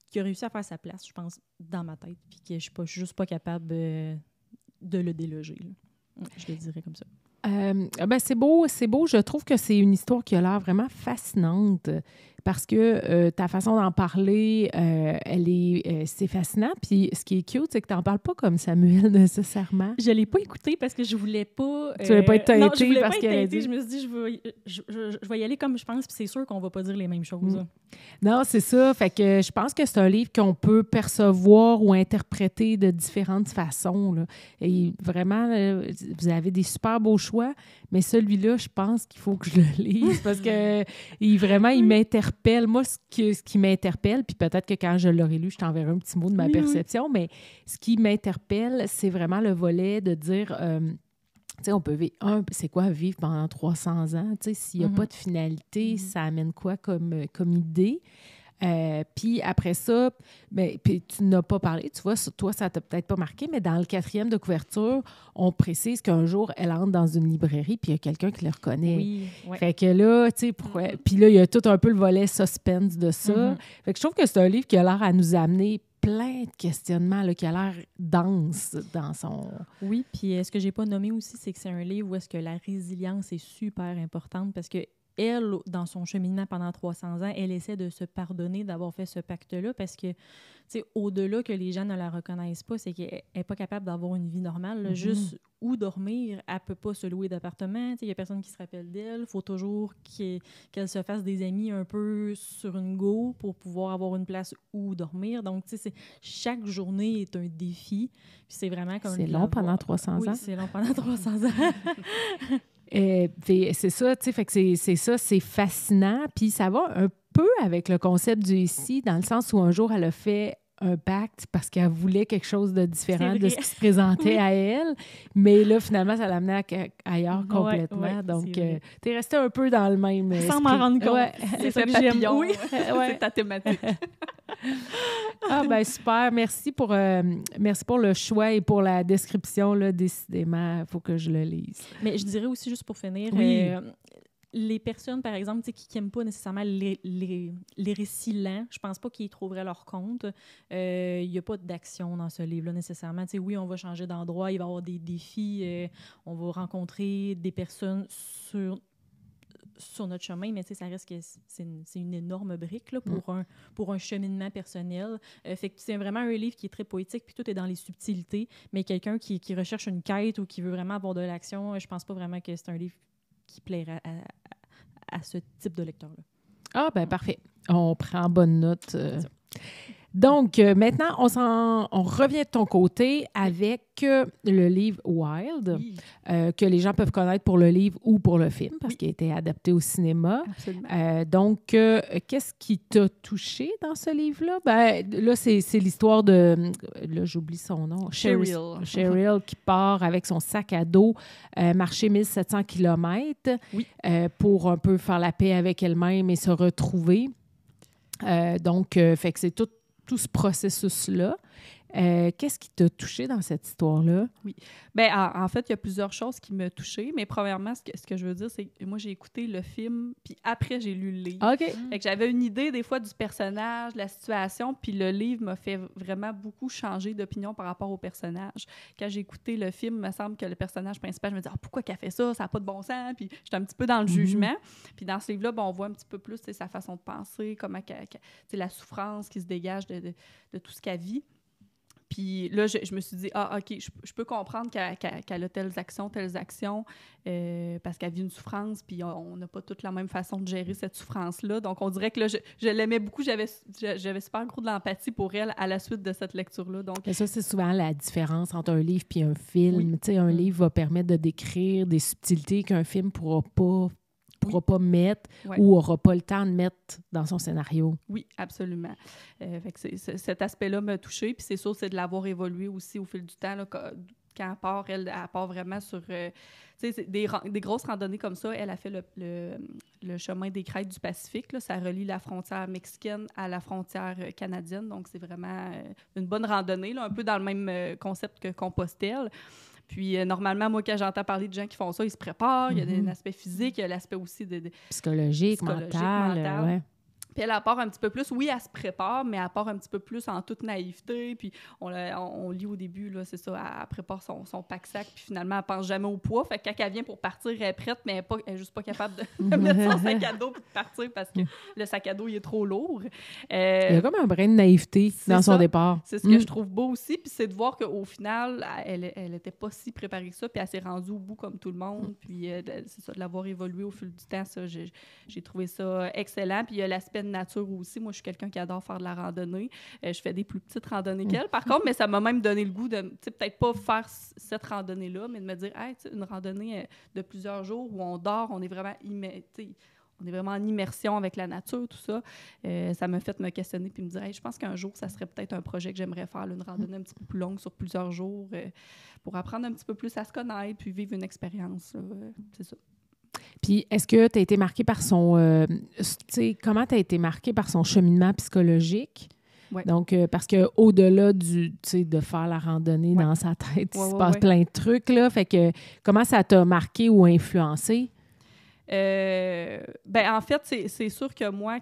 Speaker 4: qui a réussi à faire sa place, je pense, dans ma tête, puis que je suis juste pas capable de le déloger. Là. Je le dirais comme ça.
Speaker 2: C'est beau. Je trouve que c'est une histoire qui a l'air vraiment fascinante parce que ta façon d'en parler, c'est fascinant. Puis ce qui est cute, c'est que tu n'en parles pas comme Samuel nécessairement.
Speaker 4: Je ne l'ai pas écouté parce que je voulais pas...
Speaker 2: Tu voulais pas être teintée
Speaker 4: non, je voulais
Speaker 2: parce
Speaker 4: pas
Speaker 2: qu'elle
Speaker 4: être
Speaker 2: a
Speaker 4: teintée.
Speaker 2: dit...
Speaker 4: Je me suis dit, je vais y aller comme je pense, puis c'est sûr qu'on va pas dire les mêmes choses.
Speaker 2: Non, c'est ça. Fait que je pense que c'est un livre qu'on peut percevoir ou interpréter de différentes façons, là. Et vraiment, vous avez des super beaux choix, mais celui-là, je pense qu'il faut que je le lise parce que il m'interpelle. Moi, ce qui m'interpelle, puis peut-être que quand je l'aurai lu, je t'enverrai un petit mot de ma perception, mais ce qui m'interpelle, c'est vraiment le volet de dire... tu sais, on peut vivre... c'est quoi vivre pendant 300 ans? Tu sais, s'il n'y a pas de finalité, ça amène quoi comme idée? Puis après ça, puis tu n'as pas parlé, tu vois, toi, ça t'a peut-être pas marqué, mais dans le 4e de couverture, on précise qu'un jour, elle entre dans une librairie, puis il y a quelqu'un qui le reconnaît.
Speaker 4: Oui, ouais.
Speaker 2: Fait que là, tu sais, puis là, il y a tout un peu le volet suspense de ça. Fait que je trouve que c'est un livre qui a l'air à nous amener plein de questionnements, là, qui a l'air dense dans son...
Speaker 4: Oui, puis ce que j'ai pas nommé aussi, c'est que c'est un livre où est-ce que la résilience est super importante parce que elle, dans son cheminement pendant 300 ans, elle essaie de se pardonner d'avoir fait ce pacte-là parce que, tu sais, au-delà que les gens ne la reconnaissent pas, c'est qu'elle n'est pas capable d'avoir une vie normale. Là, juste où dormir, elle ne peut pas se louer d'appartement. Il n'y a personne qui se rappelle d'elle. Il faut toujours qu'elle se fasse des amis un peu sur une go pour pouvoir avoir une place où dormir. Donc, tu sais, chaque journée est un défi. Puis c'est vraiment comme...
Speaker 2: C'est long pendant 300 ans.
Speaker 4: Oui, c'est long pendant 300 ans.
Speaker 2: C'est ça, tu sais, fait que c'est ça, c'est fascinant. Puis ça va un peu avec le concept du ici, dans le sens où un jour, elle a fait un pacte parce qu'elle voulait quelque chose de différent de ce qui se présentait à elle. Mais là, finalement, ça l'amenait ailleurs complètement.
Speaker 4: Ouais,
Speaker 2: donc, t'es resté un peu dans le même
Speaker 4: sans m'en rendre compte.
Speaker 2: Ouais.
Speaker 3: C'est ça que j'aime. Oui,
Speaker 2: c'est
Speaker 3: ta thématique.
Speaker 2: Ah ben super, merci pour le choix et pour la description, là, décidément, il faut que je le lise.
Speaker 4: Mais je dirais aussi, juste pour finir, les personnes, par exemple, qui n'aiment pas nécessairement les récits lents, je pense pas qu'ils y trouveraient leur compte. Il n'y a pas d'action dans ce livre-là nécessairement. T'sais, oui, on va changer d'endroit, il va y avoir des défis, on va rencontrer des personnes sur notre chemin, mais ça reste que c'est une énorme brique là, pour un cheminement personnel. Fait que c'est vraiment un livre qui est très poétique, puis tout est dans les subtilités, mais quelqu'un qui recherche une quête ou qui veut vraiment avoir de l'action, je pense pas vraiment que c'est un livre qui plairait à ce type de lecteur-là.
Speaker 2: Ah, ben parfait. On prend bonne note. Donc, maintenant, on revient de ton côté avec le livre Wild, que les gens peuvent connaître pour le livre ou pour le film, parce qu'il a été adapté au cinéma.
Speaker 3: Absolument.
Speaker 2: Donc, qu'est-ce qui t'a touché dans ce livre-là? Ben, là, c'est l'histoire de... Là, j'oublie son nom. Cheryl qui part avec son sac à dos marcher 1700 km pour un peu faire la paix avec elle-même et se retrouver. Donc, fait que c'est tout ce processus-là. Qu'est-ce qui t'a touché dans cette histoire-là?
Speaker 3: Oui. Bien, en fait, il y a plusieurs choses qui m'ont touchée, mais premièrement, ce que je veux dire, c'est que moi, j'ai écouté le film, puis après, j'ai lu le livre.
Speaker 2: OK.
Speaker 3: Fait que j'avais une idée, des fois, du personnage, de la situation, puis le livre m'a fait vraiment beaucoup changer d'opinion par rapport au personnage. Quand j'ai écouté le film, il me semble que le personnage principal, je me disais, pourquoi qu'elle fait ça? Ça n'a pas de bon sens. Puis j'étais un petit peu dans le jugement. Puis dans ce livre-là, on voit un petit peu plus sa façon de penser, comment la souffrance qui se dégage de tout ce qu'elle vit. Puis là, je me suis dit, OK, je peux comprendre qu'elle a telles actions, parce qu'elle vit une souffrance, puis on n'a pas toute la même façon de gérer cette souffrance-là. Donc, on dirait que là, je l'aimais beaucoup. J'avais super gros de l'empathie pour elle à la suite de cette lecture-là. Donc,
Speaker 2: et ça, c'est souvent la différence entre un livre et un film.
Speaker 3: Oui.
Speaker 2: Tu sais, un livre va permettre de décrire des subtilités qu'un film ne pourra pas mettre ou n'aura pas le temps de mettre dans son scénario.
Speaker 3: Oui, absolument. Fait que cet aspect-là m'a touchée. Puis c'est sûr, c'est de l'avoir évolué aussi au fil du temps. Là, quand elle part vraiment sur... tu sais, des grosses randonnées comme ça. Elle a fait le chemin des crêtes du Pacifique. Là, ça relie la frontière mexicaine à la frontière canadienne. Donc, c'est vraiment une bonne randonnée, là, un peu dans le même concept que Compostelle. Puis, normalement, moi, quand j'entends parler de gens qui font ça, ils se préparent. Il y a un aspect physique, il y a l'aspect aussi
Speaker 2: psychologique, mental. Ouais.
Speaker 3: Puis elle part un petit peu plus, oui, elle se prépare, mais elle part un petit peu plus en toute naïveté. Puis on lit au début, là, c'est ça, elle prépare son pack-sac, puis finalement, elle pense jamais au poids. Fait que quand elle vient pour partir, elle est prête, mais elle est juste pas capable de mettre son sac à dos puis de partir parce que le sac à dos, il est trop lourd.
Speaker 2: Il y a comme un brin de naïveté dans son départ.
Speaker 3: C'est ce que je trouve beau aussi, puis c'est de voir qu'au final, elle était pas si préparée que ça, puis elle s'est rendue au bout comme tout le monde. Puis c'est ça, de l'avoir évolué au fil du temps, ça, j'ai trouvé ça excellent. Puis il y a l'aspect de nature aussi. Moi, je suis quelqu'un qui adore faire de la randonnée. Je fais des plus petites randonnées qu'elle, par contre, mais ça m'a même donné le goût de, tu sais, peut-être pas faire cette randonnée-là, mais de me dire, hey, une randonnée de plusieurs jours où on dort, on est vraiment en immersion avec la nature, tout ça. Ça m'a fait me questionner puis me dire, hey, je pense qu'un jour, ça serait peut-être un projet que j'aimerais faire, là, une randonnée un petit peu plus longue sur plusieurs jours pour apprendre un petit peu plus à se connaître puis vivre une expérience. C'est ça.
Speaker 2: Puis, est-ce que tu as été marquée par son... comment tu as été marquée par son cheminement psychologique?
Speaker 3: Ouais.
Speaker 2: Donc, parce qu'au-delà de faire la randonnée dans sa tête, il se passe plein de trucs, là. Fait que, comment ça t'a marqué ou influencé?
Speaker 3: En fait, c'est sûr que moi,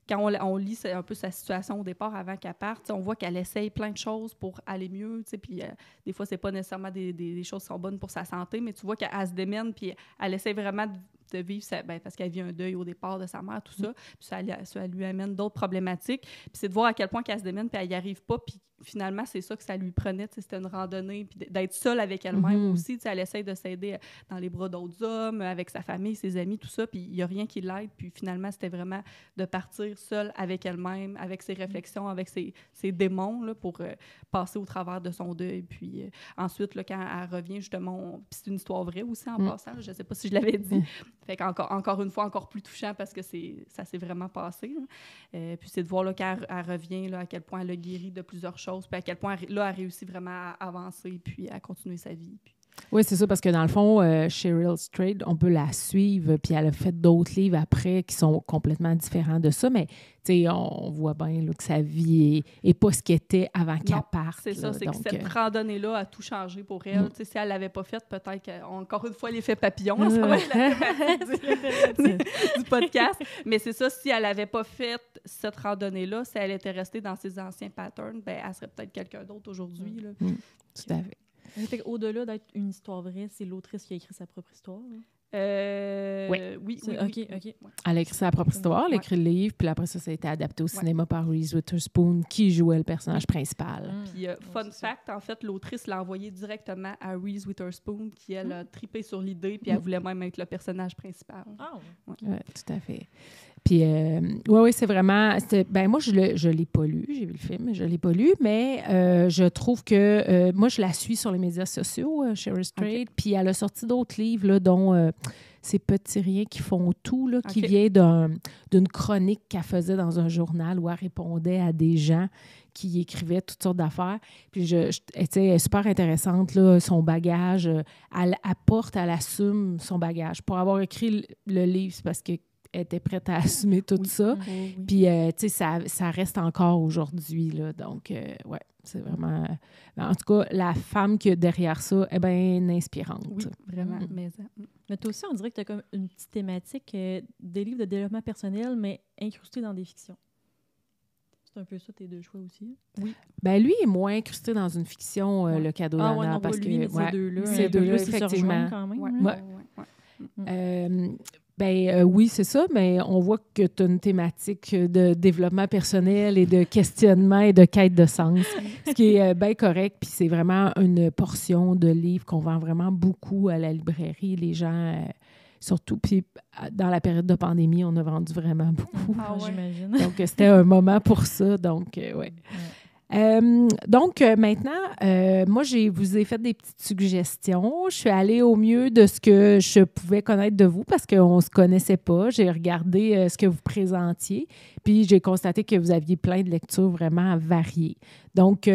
Speaker 3: quand on lit un peu sa situation au départ avant qu'elle parte, on voit qu'elle essaye plein de choses pour aller mieux, puis des fois, c'est pas nécessairement des choses qui sont bonnes pour sa santé, mais tu vois qu'elle se démène, puis elle essaie vraiment de vivre parce qu'elle vit un deuil au départ de sa mère, tout ça, puis ça lui amène d'autres problématiques, puis c'est de voir à quel point qu'elle se démène, puis elle n'y arrive pas, puis finalement, c'est ça que ça lui prenait, c'était une randonnée, puis d'être seule avec elle-même aussi, elle essaie de s'aider dans les bras d'autres hommes, avec sa famille, ses amis, tout ça, puis il n'y a rien qui l'aide, puis finalement, c'était vraiment de partir seule avec elle-même, avec ses réflexions, avec ses démons, là, pour passer au travers de son deuil, puis ensuite, là, quand elle revient, justement, puis c'est une histoire vraie aussi, en passant, je ne sais pas si je l'avais dit, fait qu'encore une fois, encore plus touchant, parce que ça s'est vraiment passé, puis c'est de voir, là, quand elle revient, là, à quel point elle a guéri de plusieurs choses, puis à quel point, là, elle a réussi vraiment à avancer, puis à continuer sa vie. Puis...
Speaker 2: Oui, c'est ça, parce que dans le fond, Cheryl Strayed, on peut la suivre, puis elle a fait d'autres livres après qui sont complètement différents de ça, mais on voit bien là, que sa vie n'est pas ce qu'elle était avant qu'elle parte.
Speaker 3: C'est ça,
Speaker 2: là,
Speaker 3: c'est
Speaker 2: donc,
Speaker 3: que cette randonnée-là a tout changé pour elle. Si elle ne l'avait pas faite, peut-être qu'encore une fois, l'effet papillon, là, ça va être la thématique du podcast. Mais c'est ça, si elle n'avait pas fait cette randonnée-là, si elle était restée dans ses anciens patterns, elle serait peut-être quelqu'un d'autre aujourd'hui. Là.
Speaker 2: Tout à fait.
Speaker 4: Fait au-delà d'être une histoire vraie, c'est l'autrice qui a écrit sa propre histoire.
Speaker 3: Oui.
Speaker 4: OK.
Speaker 2: Elle a écrit sa propre histoire, elle a écrit le livre, puis après ça a été adapté au cinéma par Reese Witherspoon, qui jouait le personnage principal.
Speaker 3: Puis, fun fact, en fait, l'autrice l'a envoyé directement à Reese Witherspoon, qui, elle, a trippé sur l'idée, puis elle voulait même être le personnage principal.
Speaker 2: Oui, tout à fait. Puis, oui, c'est vraiment... moi, je ne l'ai pas lu. J'ai vu le film, mais je ne l'ai pas lu. Mais je trouve que... moi, je la suis sur les médias sociaux, Cheryl Strayed. Puis, elle a sorti d'autres livres, là, dont Ces petits riens qui font tout, là, qui vient d'une chronique qu'elle faisait dans un journal où elle répondait à des gens qui écrivaient toutes sortes d'affaires. Puis, elle est super intéressante, là, son bagage. Elle assume son bagage. Pour avoir écrit le livre, c'est parce que elle était prête à assumer tout ça. Puis, tu sais, ça reste encore aujourd'hui, là. Donc, ouais, c'est vraiment... En tout cas, la femme qui est derrière ça est bien inspirante.
Speaker 3: Oui, vraiment.
Speaker 4: Mais toi aussi, on dirait que tu as comme une petite thématique des livres de développement personnel, mais incrustés dans des fictions. C'est un peu ça, tes deux choix aussi.
Speaker 3: Oui.
Speaker 2: Ben lui est moins incrusté dans une fiction, le cadeau d'Anna,
Speaker 4: non,
Speaker 2: parce
Speaker 4: lui,
Speaker 2: que
Speaker 4: ces deux-là,
Speaker 2: effectivement,
Speaker 4: quand même.
Speaker 2: Oui, c'est ça, mais on voit que tu as une thématique de développement personnel et de questionnement et de quête de sens, ce qui est bien correct. Puis c'est vraiment une portion de livres qu'on vend vraiment beaucoup à la librairie. Les gens, surtout, puis dans la période de pandémie, on a vendu vraiment beaucoup.
Speaker 3: Ah ouais.
Speaker 4: J'imagine.
Speaker 2: Donc, c'était un moment pour ça. Donc, oui.
Speaker 4: Ouais.
Speaker 2: Maintenant, moi, vous ai fait des petites suggestions. Je suis allée au mieux de ce que je pouvais connaître de vous parce qu'on ne se connaissait pas. J'ai regardé ce que vous présentiez, puis j'ai constaté que vous aviez plein de lectures vraiment variées. Donc,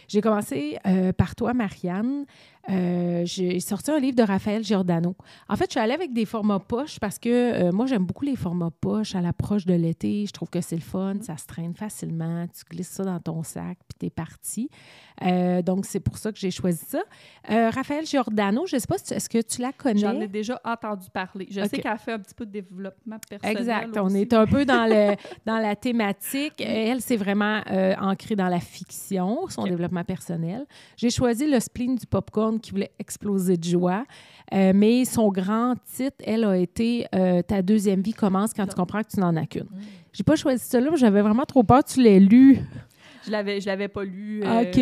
Speaker 2: j'ai commencé par toi, Marianne. J'ai sorti un livre de Raphaël Giordano. En fait, je suis allée avec des formats poches parce que moi, j'aime beaucoup les formats poches à l'approche de l'été. Je trouve que c'est le fun, ça se traîne facilement. Tu glisses ça dans ton sac, puis t'es parti. Donc, c'est pour ça que j'ai choisi ça. Raphaël Giordano, je ne sais pas, est-ce que tu la connais?
Speaker 3: J'en ai déjà entendu parler. Je sais qu'elle fait un petit peu de développement personnel.
Speaker 2: Exact.
Speaker 3: Aussi.
Speaker 2: On est un peu dans la thématique. Elle, c'est vraiment ancré dans la fiction, son développement personnel. J'ai choisi Le spleen du popcorn qui voulait exploser de joie. Mais son grand titre, elle, a été Ta deuxième vie commence quand tu comprends que tu n'en as qu'une. J'ai pas choisi ça là, j'avais vraiment trop peur que tu l'aies lu.
Speaker 3: Je l'avais pas lu.
Speaker 2: OK.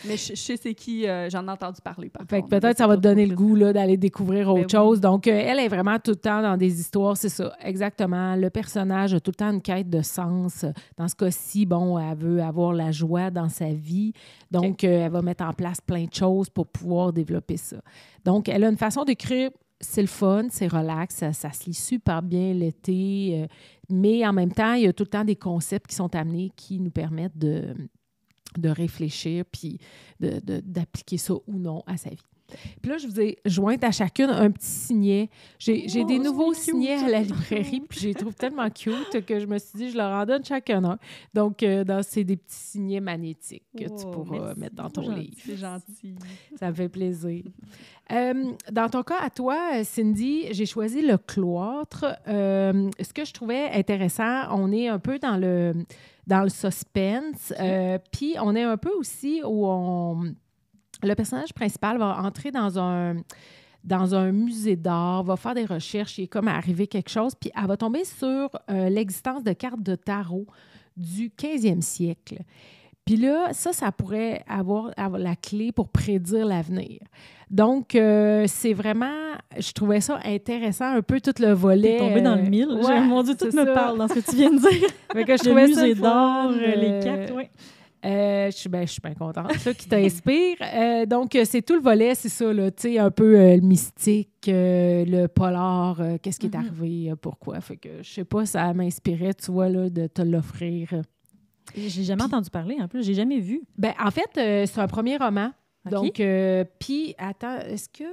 Speaker 3: Mais je sais c'est qui, j'en ai entendu parler.
Speaker 2: Fait que peut-être ça va te donner le goût là, d'aller découvrir autre chose.
Speaker 3: Oui.
Speaker 2: Donc, elle est vraiment tout le temps dans des histoires, c'est ça, exactement. Le personnage a tout le temps une quête de sens. Dans ce cas-ci, bon, elle veut avoir la joie dans sa vie. Donc, elle va mettre en place plein de choses pour pouvoir développer ça. Donc, elle a une façon d'écrire, c'est le fun, c'est relax, ça se lit super bien l'été. Mais en même temps, il y a tout le temps des concepts qui sont amenés qui nous permettent de réfléchir puis d'appliquer ça ou non à sa vie. Puis là, je vous ai jointe à chacune un petit signet. J'ai des nouveaux signets à la librairie, puis je les trouve tellement cute que je me suis dit, je leur en donne chacun un. Donc, c'est des petits signets magnétiques que tu pourras mettre dans ton livre.
Speaker 3: C'est gentil.
Speaker 2: Ça me fait plaisir. Dans ton cas, à toi, Cindy, j'ai choisi le cloître. Ce que je trouvais intéressant, on est un peu dans le suspense, puis on est un peu aussi où le personnage principal va entrer dans un musée d'art, va faire des recherches, il est comme arrivé quelque chose, puis elle va tomber sur l'existence de cartes de tarot du 15e siècle. Puis là, ça pourrait avoir la clé pour prédire l'avenir. Donc, c'est vraiment, je trouvais ça intéressant, un peu tout le volet.
Speaker 4: T'es tombé dans le mille.
Speaker 2: Ouais,
Speaker 4: mon Dieu, tout me parle dans ce que tu viens de dire.
Speaker 2: Fait que je trouvais
Speaker 4: le
Speaker 2: ça
Speaker 4: musée
Speaker 2: le
Speaker 4: d'art,
Speaker 2: fun,
Speaker 4: les cartes, oui.
Speaker 2: Je suis bien contente, ça qui t'inspire. Donc, c'est tout le volet, c'est ça, là, tu sais, un peu le mystique, le polar, qu'est-ce qui est arrivé, pourquoi. Fait que, je sais pas, ça m'inspirait, tu vois, là, de te l'offrir.
Speaker 4: J'ai jamais entendu parler, en plus, j'ai jamais vu.
Speaker 2: Ben, en fait, c'est un premier roman.
Speaker 4: OK.
Speaker 2: Donc, puis, attends, est-ce que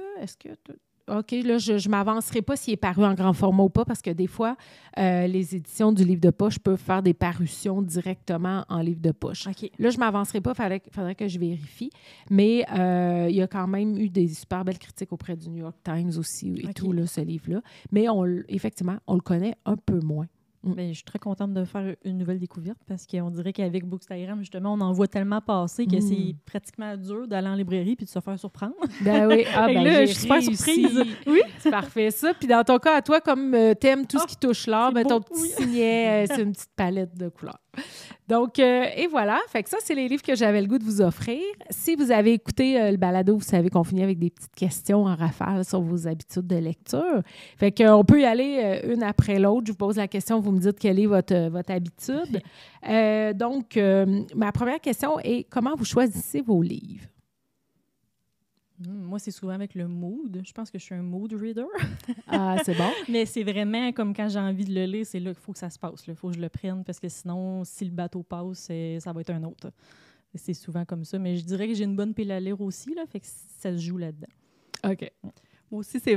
Speaker 2: OK, là, je ne m'avancerai pas s'il est paru en grand format ou pas, parce que des fois, les éditions du livre de poche peuvent faire des parutions directement en livre de poche.
Speaker 4: OK.
Speaker 2: Là, je ne m'avancerai pas, il faudrait que je vérifie. Mais il y a quand même eu des super belles critiques auprès du New York Times aussi et tout, là, ce livre-là. Mais effectivement, on le connaît un peu moins.
Speaker 4: Bien, je suis très contente de faire une nouvelle découverte parce qu'on dirait qu'avec Bookstagram, justement, on en voit tellement passer que c'est pratiquement dur d'aller en librairie puis de se faire surprendre.
Speaker 2: Ben oui. Ah, ben
Speaker 4: là,
Speaker 2: j'ai
Speaker 4: je suis super surprise.
Speaker 2: Oui, c'est parfait ça. Puis dans ton cas, à toi, comme t'aimes tout ce qui touche l'art, ben, ton petit signet, c'est une petite palette de couleurs. Donc, et voilà. Fait que ça, c'est les livres que j'avais le goût de vous offrir. Si vous avez écouté le balado, vous savez qu'on finit avec des petites questions en rafale sur vos habitudes de lecture. Fait qu'on peut y aller une après l'autre. Je vous pose la question, vous me dites quelle est votre habitude. Donc, ma première question est comment vous choisissez vos livres?
Speaker 4: Moi, c'est souvent avec le mood. Je pense que je suis un mood reader.
Speaker 2: Ah, c'est bon.
Speaker 4: Mais c'est vraiment comme quand j'ai envie de le lire, c'est là qu'il faut que ça se passe. Il faut que je le prenne parce que sinon, si le bateau passe, ça va être un autre. C'est souvent comme ça. Mais je dirais que j'ai une bonne pile à lire aussi, là, fait que ça se joue là-dedans.
Speaker 2: OK.
Speaker 3: Moi aussi, c'est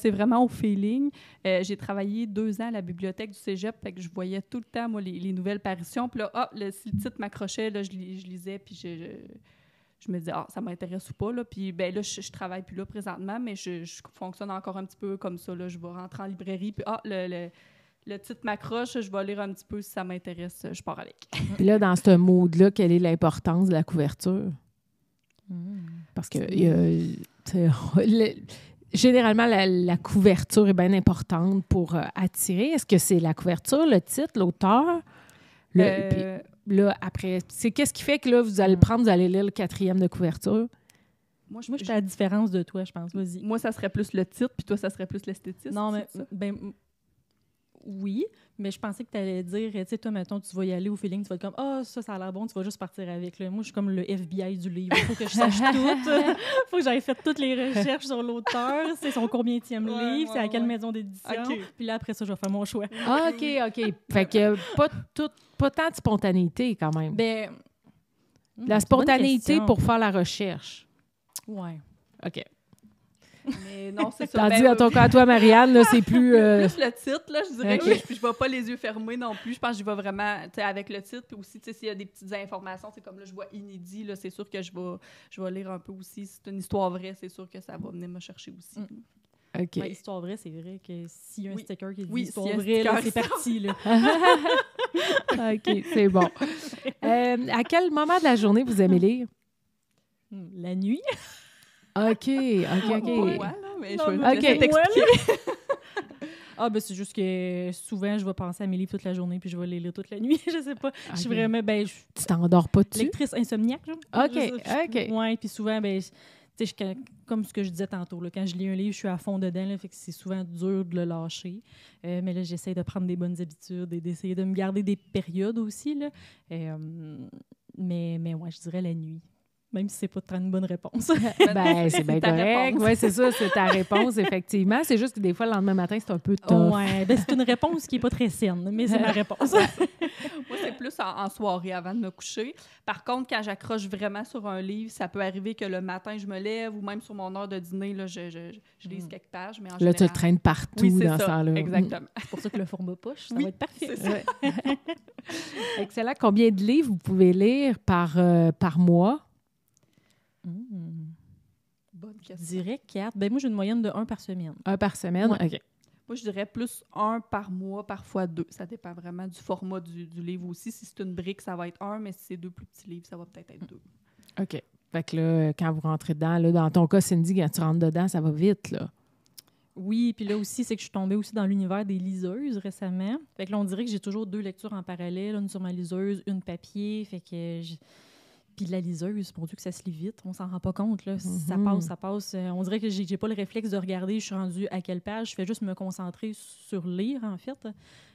Speaker 3: vraiment au feeling. J'ai travaillé 2 ans à la bibliothèque du cégep, fait que je voyais tout le temps, moi, les nouvelles parutions. Puis là, si le titre m'accrochait, là, je lisais, puis je me disais, ça m'intéresse ou pas. Là. Puis ben, là, je travaille plus là présentement, mais je fonctionne encore un petit peu comme ça. Là. Je vais rentrer en librairie, puis le titre m'accroche, je vais lire un petit peu si ça m'intéresse, je pars avec.
Speaker 2: Puis là, dans ce mood-là, quelle est l'importance de la couverture? Parce que généralement, la couverture est bien importante pour attirer. Est-ce que c'est la couverture, le titre, l'auteur? Puis là, après, c'est qu'est-ce qui fait que là, vous allez lire le 4e de couverture?
Speaker 4: Moi, je suis à la différence de toi, je pense. Vas-y.
Speaker 3: Moi, ça serait plus le titre, puis toi, ça serait plus l'esthétisme.
Speaker 4: Non, mais oui, mais je pensais que tu allais dire, tu sais, toi, mettons, tu vas y aller au feeling, tu vas être comme, ça a l'air bon, tu vas juste partir avec. Là. Moi, je suis comme le FBI du livre. Il faut que je sache tout. Il faut que j'aille fait toutes les recherches sur l'auteur. C'est son combienième livre, c'est à quelle maison d'édition. Okay. Puis là, après ça, je vais faire mon choix.
Speaker 2: Ah, OK. Fait que pas tant de spontanéité, quand même.
Speaker 4: Ben,
Speaker 2: la spontanéité pour faire la recherche.
Speaker 4: Ouais.
Speaker 2: OK.
Speaker 3: Mais non, c'est ça.
Speaker 2: Tandis à ton cas, toi, Marianne, là, c'est plus...
Speaker 3: Plus le titre, là, je dirais que je vais pas les yeux fermés non plus. Je pense que j'y vais vraiment, tu sais, avec le titre. Puis aussi, tu sais, s'il y a des petites informations, c'est comme là, je vois inédit, là, c'est sûr que je vais lire un peu aussi. Si c'est une histoire vraie, c'est sûr que ça va venir me chercher aussi.
Speaker 2: OK.
Speaker 4: Ben, histoire vraie, c'est vrai que s'il y a un sticker qui dit histoire
Speaker 3: si
Speaker 4: vraie, là, c'est parti, là.
Speaker 2: OK, c'est bon. À quel moment de la journée vous aimez lire?
Speaker 4: La nuit.
Speaker 2: OK.
Speaker 3: Ouais, là, mais je vais t'expliquer.
Speaker 4: Ben c'est juste que souvent, je vais penser à mes livres toute la journée puis je vais les lire toute la nuit. Je sais pas. Je suis vraiment...
Speaker 2: Tu t'endors pas dessus?
Speaker 4: Lectrice insomniaque, genre.
Speaker 2: OK.
Speaker 4: Ouais, puis souvent, tu sais, comme ce que je disais tantôt, là, quand je lis un livre, je suis à fond dedans, là, fait que c'est souvent dur de le lâcher. Mais là, j'essaie de prendre des bonnes habitudes et d'essayer de me garder des périodes aussi, là. Mais ouais, je dirais la nuit. Même si c'est pas une bonne réponse.
Speaker 2: C'est bien correct. Oui, c'est ça, c'est ta réponse, effectivement. C'est juste que des fois, le lendemain matin, c'est un peu tough.
Speaker 4: Ouais, c'est une réponse qui n'est pas très saine, mais c'est ma réponse.
Speaker 3: Moi, c'est plus en soirée avant de me coucher. Par contre, quand j'accroche vraiment sur un livre, ça peut arriver que le matin, je me lève ou même sur mon heure de dîner, là, je lise quelques pages. Mais en général,
Speaker 2: tu le traînes partout dans ce temps-là.
Speaker 3: Exactement.
Speaker 4: C'est pour ça que le format poche, ça va être parfait.
Speaker 3: C'est ça.
Speaker 2: Excellent. Combien de livres vous pouvez lire par mois?
Speaker 3: Bonne question.
Speaker 4: Je dirais 4. Ben moi, j'ai une moyenne de 1 par semaine.
Speaker 2: 1 par semaine?
Speaker 3: Ouais.
Speaker 2: OK.
Speaker 3: Moi, je dirais plus 1 par mois, parfois 2. Ça dépend vraiment du format du livre aussi. Si c'est une brique, ça va être 1, mais si c'est 2 plus petits livres, ça va peut-être être 2.
Speaker 2: OK. Fait que là, quand vous rentrez dedans, là, dans ton cas, Cindy, quand tu rentres dedans, ça va vite, là.
Speaker 4: Oui, puis là aussi, c'est que je suis tombée aussi dans l'univers des liseuses récemment. Fait que là, on dirait que j'ai toujours 2 lectures en parallèle, une sur ma liseuse, une papier. Fait que... Puis la liseuse, mon Dieu que ça se lit vite, on s'en rend pas compte, là. Ça passe. On dirait que j'ai pas le réflexe de regarder, je suis rendue à quelle page. Je fais juste me concentrer sur lire, en fait.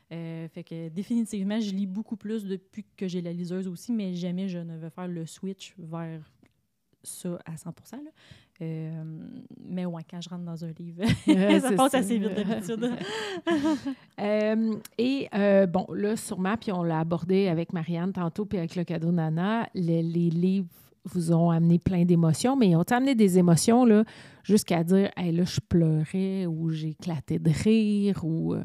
Speaker 4: Fait que définitivement, je lis beaucoup plus depuis que j'ai la liseuse aussi, mais jamais je ne veux faire le switch vers ça à 100%. Là. Mais ouais, quand je rentre dans un livre, ça passe assez vite d'habitude.
Speaker 2: Bon, là, sûrement, puis on l'a abordé avec Marianne tantôt, puis avec le cadeau Nana, les livres vous ont amené plein d'émotions, mais ils ont amené des émotions là, jusqu'à dire hey, « là, je pleurais » ou « j'ai éclaté de rire » ou...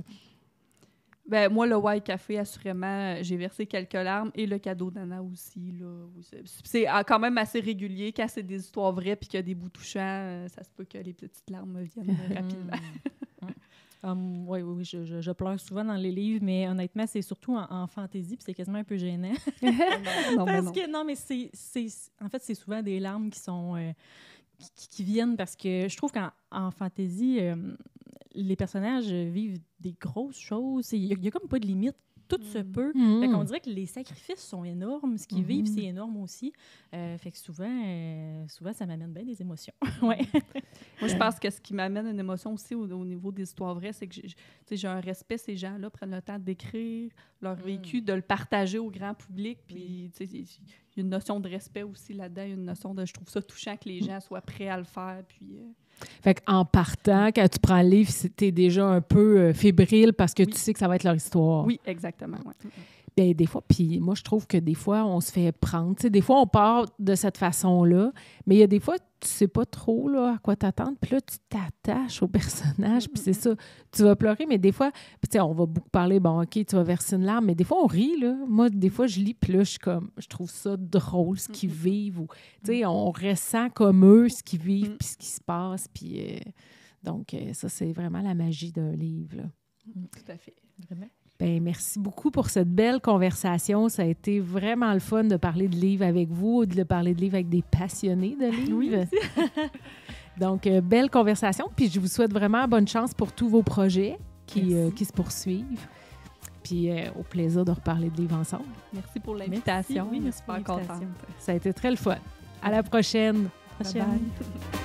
Speaker 3: Ben, moi, le White Café, assurément, j'ai versé quelques larmes et le cadeau Nana aussi. Là. C'est quand même assez régulier. Quand c'est des histoires vraies puis qu'il y a des bouts touchants, ça se peut que les petites larmes viennent rapidement.
Speaker 4: Oui, je pleure souvent dans les livres, mais honnêtement, c'est surtout en fantaisie, puis c'est quasiment un peu gênant. Mais en fait, c'est souvent des larmes qui sont qui viennent parce que je trouve qu'en fantaisie, les personnages vivent des grosses choses. Il y a comme pas de limite. Tout se peut. Fait qu'on dirait que les sacrifices sont énormes. Ce qu'ils vivent, c'est énorme aussi. Fait que souvent, ça m'amène bien des émotions. Ouais.
Speaker 3: Moi, je pense que ce qui m'amène une émotion aussi au niveau des histoires vraies, c'est que j'ai un respect. Ces gens-là prennent le temps d'écrire leur vécu, de le partager au grand public. Puis, il y a une notion de respect aussi là-dedans. Il y a une notion de... Je trouve ça touchant que les gens soient prêts à le faire. Puis...
Speaker 2: Fait qu'en partant, quand tu prends le livre, t'es déjà un peu fébrile parce que tu sais que ça va être leur histoire.
Speaker 3: Oui, exactement. Ouais.
Speaker 2: Bien, des fois, puis moi, je trouve que des fois, on se fait prendre. T'sais, des fois, on part de cette façon-là, mais il y a des fois, tu sais pas trop là, à quoi t'attendre, puis là, tu t'attaches au personnage, puis c'est ça. Tu vas pleurer, mais des fois, puis on va beaucoup parler, bon, OK, tu vas verser une larme, mais des fois, on rit, là. Moi, des fois, je lis, puis là, je trouve ça drôle, ce qu'ils vivent, ou, on ressent comme eux ce qu'ils vivent, puis ce qui se passe, puis donc, ça, c'est vraiment la magie d'un livre, là.
Speaker 3: Tout à fait.
Speaker 4: Vraiment.
Speaker 2: Bien, merci beaucoup pour cette belle conversation. Ça a été vraiment le fun de parler de livres avec vous, de parler de livres avec des passionnés de livres.
Speaker 4: Oui.
Speaker 2: Donc, belle conversation. Puis je vous souhaite vraiment bonne chance pour tous vos projets qui se poursuivent. Puis au plaisir de reparler de livres ensemble.
Speaker 3: Merci pour l'invitation.
Speaker 4: Merci pour
Speaker 3: Super
Speaker 4: l'invitation.
Speaker 3: contente.
Speaker 2: Ça a été très le fun. À la prochaine.
Speaker 3: Bye bye.